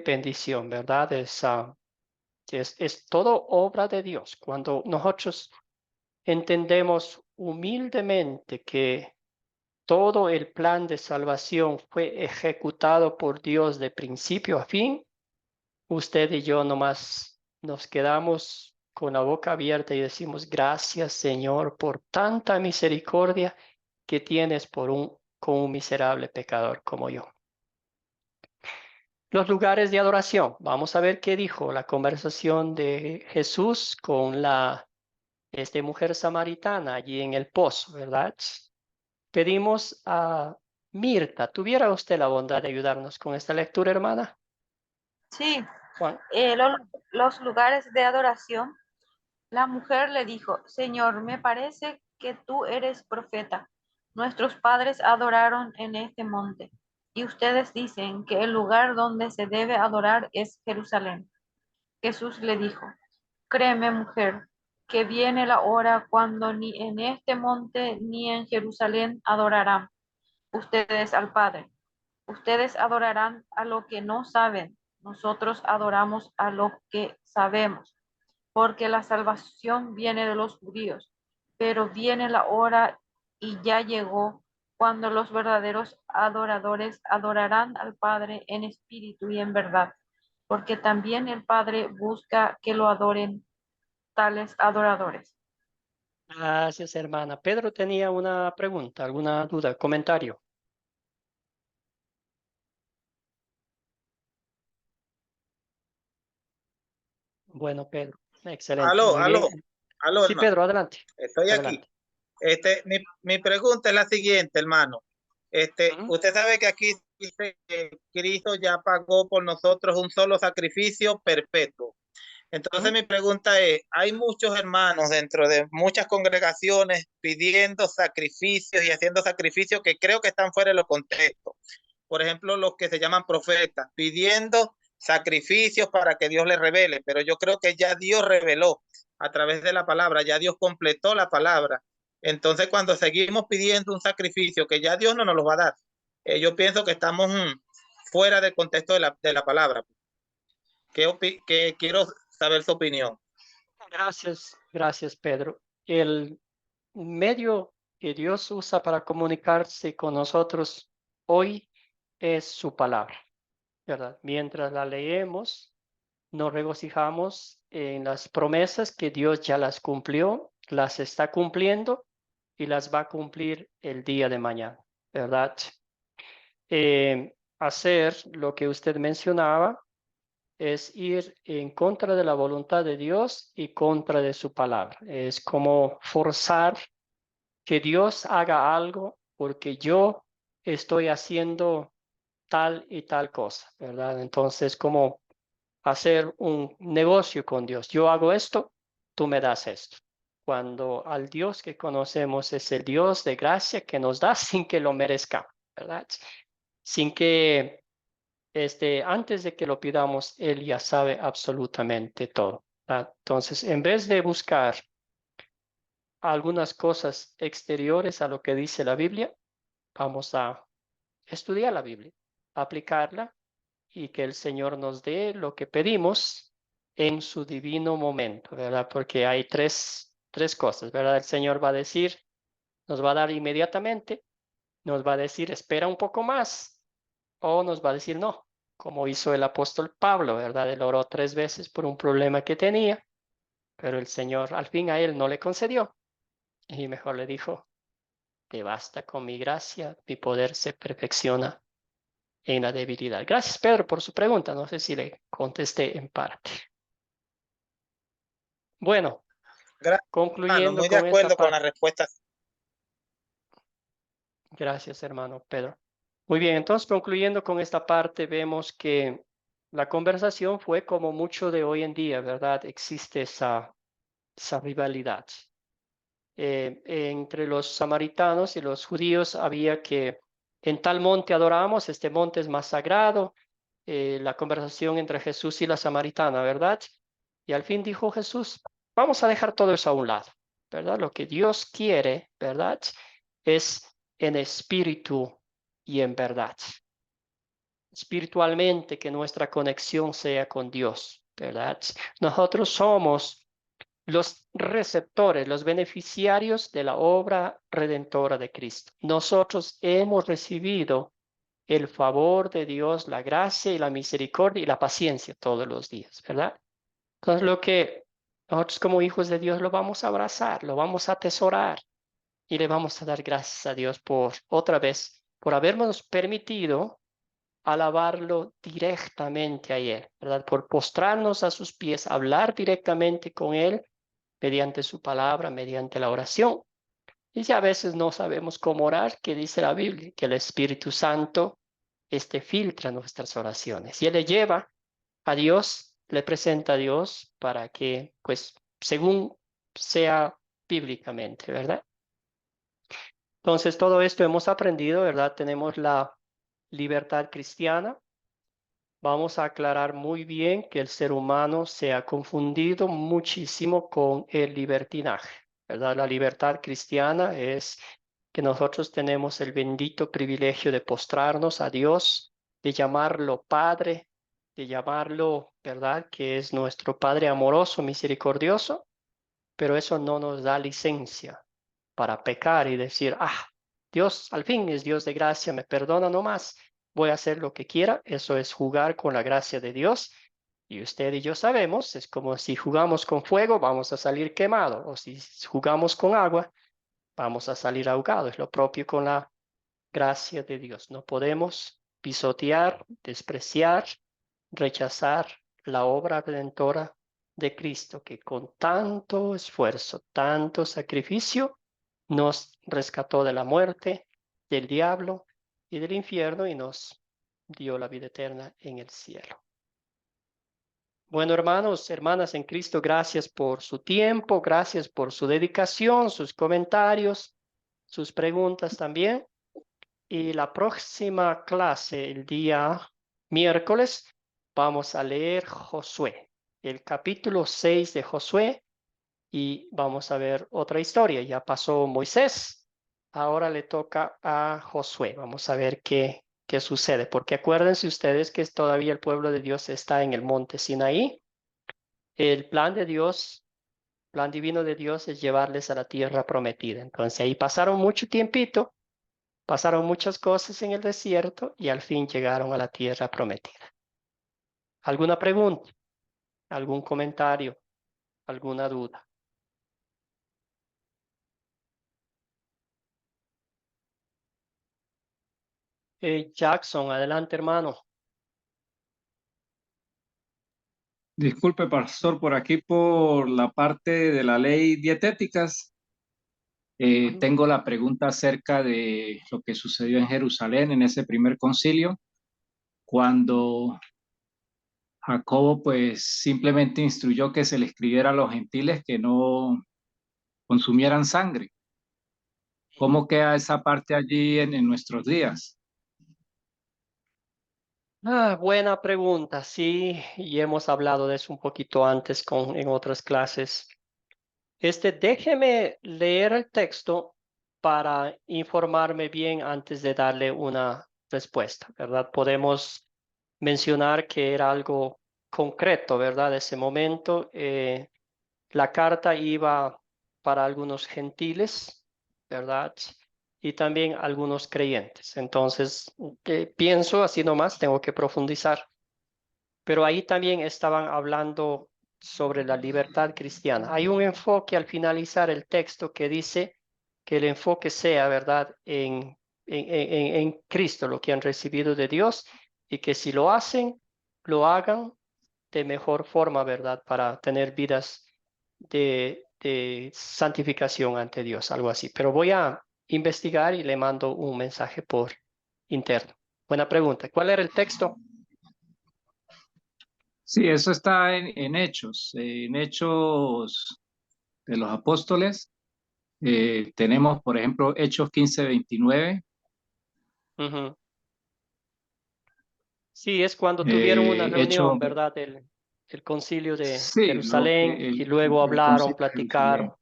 bendición, ¿verdad? Es todo obra de Dios. Cuando nosotros entendemos humildemente que todo el plan de salvación fue ejecutado por Dios de principio a fin, usted y yo nomás nos quedamos con la boca abierta y decimos, gracias Señor por tanta misericordia que tienes con un miserable pecador como yo. Los lugares de adoración. Vamos a ver qué dijo la conversación de Jesús con la mujer samaritana allí en el pozo, ¿verdad? Pedimos a Mirta. ¿Tuviera usted la bondad de ayudarnos con esta lectura, hermana? Sí, Juan. los lugares de adoración. La mujer le dijo, Señor, me parece que tú eres profeta. Nuestros padres adoraron en este monte, y ustedes dicen que el lugar donde se debe adorar es Jerusalén. Jesús le dijo, créeme, mujer, que viene la hora cuando ni en este monte ni en Jerusalén adorarán ustedes al Padre. Ustedes adorarán a lo que no saben, nosotros adoramos a lo que sabemos, porque la salvación viene de los judíos, pero viene la hora y ya llegó cuando los verdaderos adoradores adorarán al Padre en espíritu y en verdad, porque también el Padre busca que lo adoren tales adoradores. Gracias, hermana. Pedro tenía una pregunta, alguna duda, comentario. Bueno, Pedro, excelente, Aló, muy bien. aló, Sí, hermano. Pedro, adelante. Estoy aquí. Adelante. Mi pregunta es la siguiente, hermano. Ujú. Usted sabe que aquí dice que Cristo ya pagó por nosotros un solo sacrificio perpetuo. Entonces mi pregunta es, hay muchos hermanos dentro de muchas congregaciones pidiendo sacrificios y haciendo sacrificios que creo que están fuera de los contextos. Por ejemplo, los que se llaman profetas, pidiendo sacrificios para que Dios les revele, pero yo creo que ya Dios reveló a través de la palabra, ya Dios completó la palabra. Entonces, cuando seguimos pidiendo un sacrificio que ya Dios no nos lo va a dar, yo pienso que estamos fuera del contexto de la palabra. Que quiero saber su opinión. Gracias, Pedro. El medio que Dios usa para comunicarse con nosotros hoy es su palabra, ¿verdad? Mientras la leemos, nos regocijamos en las promesas que Dios ya las cumplió, las está cumpliendo y las va a cumplir el día de mañana, ¿verdad? Hacer lo que usted mencionaba es ir en contra de la voluntad de Dios y contra de su palabra. Es como forzar que Dios haga algo porque yo estoy haciendo tal y tal cosa, ¿verdad? Entonces, como hacer un negocio con Dios. Yo hago esto, tú me das esto. Cuando al Dios que conocemos es el Dios de gracia que nos da sin que lo merezcamos, ¿verdad? sin que antes de que lo pidamos, Él ya sabe absolutamente todo. Entonces, en vez de buscar algunas cosas exteriores a lo que dice la Biblia, vamos a estudiar la Biblia, aplicarla y que el Señor nos dé lo que pedimos en su divino momento, ¿verdad? Porque hay tres cosas, ¿verdad? El Señor va a decir, nos va a dar inmediatamente, nos va a decir, espera un poco más, o nos va a decir no, como hizo el apóstol Pablo, ¿verdad? Él oró 3 veces por un problema que tenía, pero el Señor al fin a él no le concedió y mejor le dijo, te basta con mi gracia, mi poder se perfecciona en la debilidad. Gracias, Pedro, por su pregunta. No sé si le contesté en parte. Bueno, Gracias, hermano. concluyendo Muy de con esta acuerdo con la parte. respuesta. Gracias, hermano Pedro. Muy bien, entonces concluyendo con esta parte, vemos que la conversación fue como mucho de hoy en día, ¿verdad? Existe esa rivalidad. Entre los samaritanos y los judíos había que en tal monte adoramos, este monte es más sagrado, la conversación entre Jesús y la samaritana, ¿verdad? Y al fin dijo Jesús, vamos a dejar todo eso a un lado, ¿verdad? Lo que Dios quiere, ¿verdad? Es en espíritu y en verdad. Espiritualmente que nuestra conexión sea con Dios, ¿verdad? Nosotros somos los receptores, los beneficiarios de la obra redentora de Cristo. Nosotros hemos recibido el favor de Dios, la gracia y la misericordia y la paciencia todos los días, ¿verdad? Entonces lo que nosotros como hijos de Dios lo vamos a abrazar, lo vamos a atesorar y le vamos a dar gracias a Dios por otra vez, por habernos permitido alabarlo directamente a Él, ¿verdad? Por postrarnos a sus pies, hablar directamente con Él mediante su palabra, mediante la oración. Y si a veces no sabemos cómo orar, ¿qué dice la Biblia? Que el Espíritu Santo filtra nuestras oraciones y Él le lleva a Dios, le presenta a Dios para que, pues, según sea bíblicamente, ¿verdad? Entonces, todo esto hemos aprendido, ¿verdad? Tenemos la libertad cristiana. Vamos a aclarar muy bien que el ser humano se ha confundido muchísimo con el libertinaje, ¿verdad? La libertad cristiana es que nosotros tenemos el bendito privilegio de postrarnos a Dios, de llamarlo Padre, de llamarlo, ¿verdad? Que es nuestro Padre amoroso, misericordioso, pero eso no nos da licencia para pecar y decir, Dios al fin es Dios de gracia, me perdona nomás, voy a hacer lo que quiera. Eso es jugar con la gracia de Dios. Y usted y yo sabemos, es como si jugamos con fuego, vamos a salir quemados, o si jugamos con agua, vamos a salir ahogados. Es lo propio con la gracia de Dios. No podemos pisotear, despreciar, rechazar la obra redentora de Cristo, que con tanto esfuerzo, tanto sacrificio, nos rescató de la muerte, del diablo y del infierno y nos dio la vida eterna en el cielo. Bueno, hermanos, hermanas en Cristo, gracias por su tiempo, gracias por su dedicación, sus comentarios, sus preguntas también. Y la próxima clase, el día miércoles, vamos a leer Josué, el capítulo 6 de Josué, y vamos a ver otra historia. Ya pasó Moisés, ahora le toca a Josué. Vamos a ver qué sucede, porque acuérdense ustedes que todavía el pueblo de Dios está en el monte Sinaí. El plan de Dios, plan divino de Dios es llevarles a la tierra prometida. Entonces ahí pasaron mucho tiempito. Pasaron muchas cosas en el desierto y al fin llegaron a la tierra prometida. ¿Alguna pregunta? ¿Algún comentario? ¿Alguna duda? Jackson, adelante, hermano. Disculpe, pastor, por aquí por la parte de la ley dietéticas. Tengo la pregunta acerca de lo que sucedió en Jerusalén en ese primer concilio, cuando Jacobo pues simplemente instruyó que se le escribiera a los gentiles que no consumieran sangre. ¿Cómo queda esa parte allí en nuestros días? Buena pregunta, sí, y hemos hablado de eso un poquito antes en otras clases. Déjeme leer el texto para informarme bien antes de darle una respuesta, ¿verdad? Podemos mencionar que era algo concreto, ¿verdad? Ese momento, la carta iba para algunos gentiles, ¿verdad? Y también algunos creyentes. Entonces, pienso así nomás, tengo que profundizar. Pero ahí también estaban hablando sobre la libertad cristiana. Hay un enfoque al finalizar el texto que dice que el enfoque sea, ¿verdad?, en Cristo, lo que han recibido de Dios, y que si lo hacen, lo hagan de mejor forma, ¿verdad?, para tener vidas de santificación ante Dios, algo así. Pero voy a investigar y le mando un mensaje por interno. Buena pregunta. ¿Cuál era el texto? Sí, eso está en Hechos de los Apóstoles. Tenemos, por ejemplo, Hechos 15:29. Ujú. Sí, es cuando tuvieron una Hechos, reunión, ¿verdad? El concilio de sí, Jerusalén y luego el hablaron, Concilio de Jerusalén. platicaron,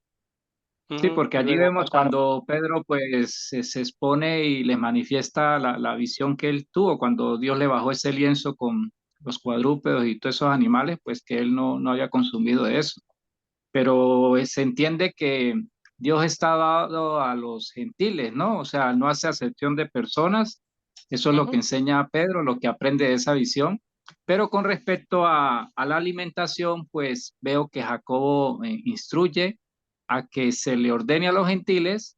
Sí, ujú, porque y allí luego vemos contaron. cuando Pedro pues se expone y les manifiesta la visión que él tuvo cuando Dios le bajó ese lienzo con los cuadrúpedos y todos esos animales, pues que él no había consumido de eso. Pero se entiende que Dios está dado a los gentiles, ¿no? O sea, no hace acepción de personas. Eso es lo que Ujú, enseña Pedro, lo que aprende de esa visión. Pero con respecto a la alimentación, pues veo que Jacobo instruye a que se le ordene a los gentiles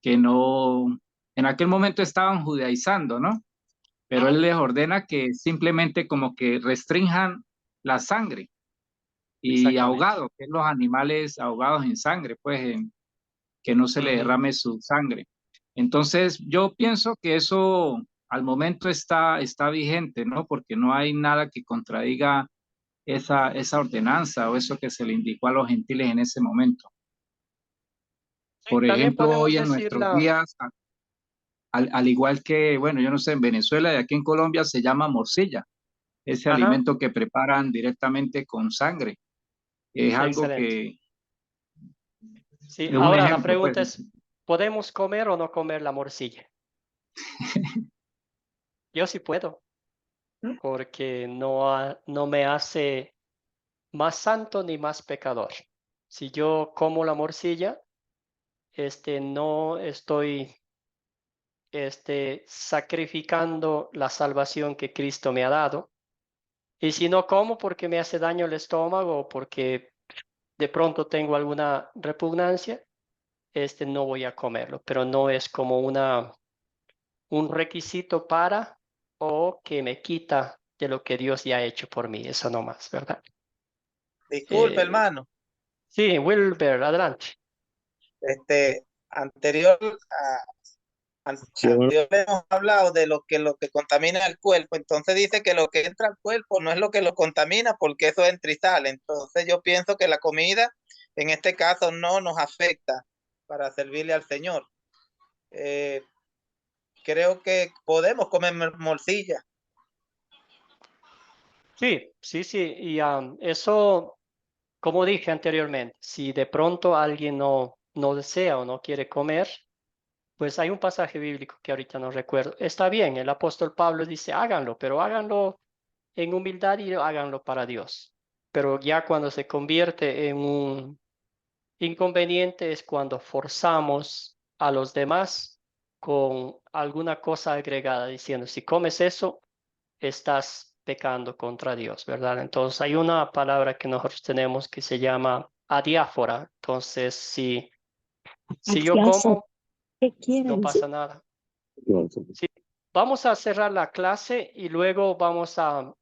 que no, en aquel momento estaban judaizando, ¿no? Pero ujú, él les ordena que simplemente como que restrinjan la sangre y exactamente. ahogados, que es los animales ahogados en sangre, pues que no se le Ujú. derrame su sangre. Entonces, yo pienso que eso al momento está vigente, ¿no? Porque no hay nada que contradiga esa ordenanza o eso que se le indicó a los gentiles en ese momento. Sí, Por también ejemplo, podemos hoy en decir nuestros días, al igual que, bueno, yo no sé, en Venezuela y aquí en Colombia se llama morcilla, ese ajá, alimento que preparan directamente con sangre. Es algo excelente. que Sí, es un ahora la ejemplo, pues. pregunta es, ¿podemos comer o no comer la morcilla? Yo sí puedo, porque no me hace más santo ni más pecador. Si yo como la morcilla, no estoy sacrificando la salvación que Cristo me ha dado. Y si no como porque me hace daño el estómago o porque de pronto tengo alguna repugnancia, no voy a comerlo, pero no es como un requisito para o que me quita de lo que Dios ya ha hecho por mí, eso no más, ¿verdad? Disculpe, Eh, hermano. sí, Wilber, adelante. Anterior Sí, hermano. anterior hemos hablado de lo que contamina el cuerpo, entonces dice que lo que entra al cuerpo no es lo que lo contamina porque eso entra y sale. Entonces yo pienso que la comida en este caso no nos afecta para servirle al Señor. Eh, Creo que podemos comer morcilla. Sí, sí, sí, y eso, como dije anteriormente, si de pronto alguien no desea o no quiere comer, pues hay un pasaje bíblico que ahorita no recuerdo. Está bien, el apóstol Pablo dice, háganlo, pero háganlo en humildad y háganlo para Dios. Pero ya cuando se convierte en un inconveniente es cuando forzamos a los demás con alguna cosa agregada, diciendo, si comes eso, estás pecando contra Dios, ¿verdad? Entonces hay una palabra que nosotros tenemos que se llama adiáfora. Entonces, si yo como, no pasa nada. Sí, vamos a cerrar la clase y luego vamos a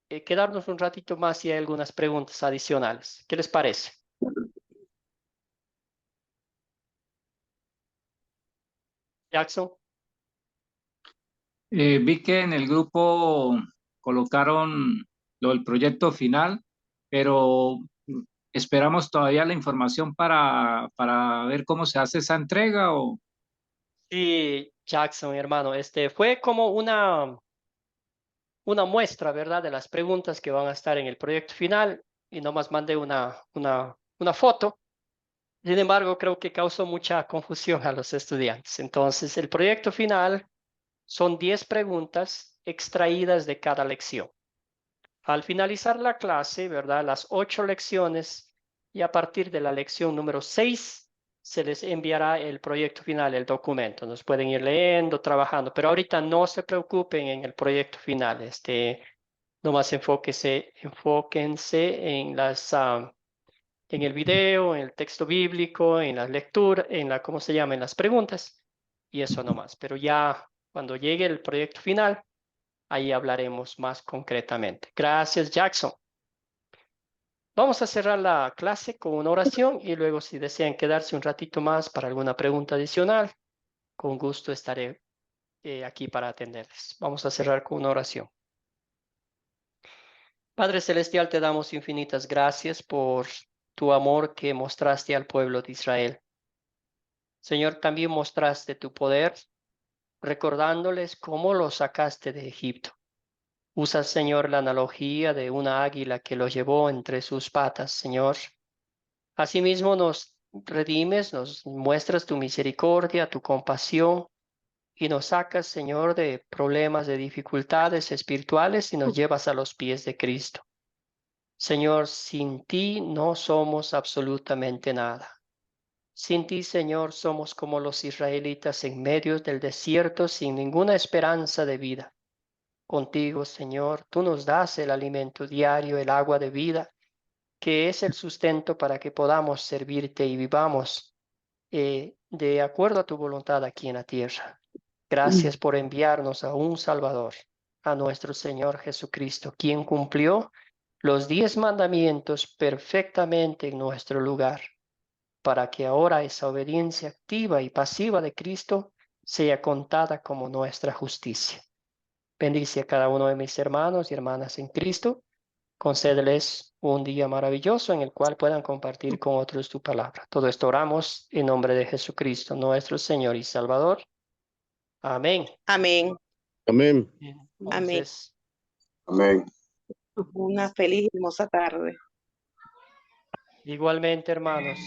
quedarnos un ratito más si hay algunas preguntas adicionales. ¿Qué les parece? Jackson. Vi que en el grupo colocaron lo del proyecto final, pero esperamos todavía la información para ver cómo se hace esa entrega o Sí, Jackson, hermano, fue como una muestra, ¿verdad?, de las preguntas que van a estar en el proyecto final y nomás mandé una foto. Sin embargo, creo que causó mucha confusión a los estudiantes. Entonces, el proyecto final son 10 preguntas extraídas de cada lección. Al finalizar la clase, ¿verdad?, las 8 lecciones, y a partir de la lección número 6, se les enviará el proyecto final, el documento. Nos pueden ir leyendo, trabajando, pero ahorita no se preocupen en el proyecto final. Nomás enfóquense en en el video, en el texto bíblico, en la lectura, ¿cómo se llama?, en las preguntas, y eso nomás. Pero ya cuando llegue el proyecto final, ahí hablaremos más concretamente. Gracias, Jackson. Vamos a cerrar la clase con una oración y luego, si desean quedarse un ratito más para alguna pregunta adicional, con gusto estaré aquí para atenderles. Vamos a cerrar con una oración. Padre Celestial, te damos infinitas gracias por tu amor que mostraste al pueblo de Israel. Señor, también mostraste tu poder, recordándoles cómo los sacaste de Egipto. Usa, Señor, la analogía de una águila que lo llevó entre sus patas, Señor. Asimismo nos redimes, nos muestras tu misericordia, tu compasión, y nos sacas, Señor, de problemas, de dificultades espirituales y nos llevas a los pies de Cristo. Señor, sin ti no somos absolutamente nada. Sin ti, Señor, somos como los israelitas en medio del desierto sin ninguna esperanza de vida. Contigo, Señor, tú nos das el alimento diario, el agua de vida, que es el sustento para que podamos servirte y vivamos de acuerdo a tu voluntad aquí en la tierra. Gracias por enviarnos a un Salvador, a nuestro Señor Jesucristo, quien cumplió los 10 mandamientos perfectamente en nuestro lugar, para que ahora esa obediencia activa y pasiva de Cristo sea contada como nuestra justicia. Bendice a cada uno de mis hermanos y hermanas en Cristo. Concédeles un día maravilloso en el cual puedan compartir con otros tu palabra. Todo esto oramos en nombre de Jesucristo, nuestro Señor y Salvador. Amén. Amén. Amén. Entonces, Amén. Una feliz y hermosa tarde. igualmente, hermanos.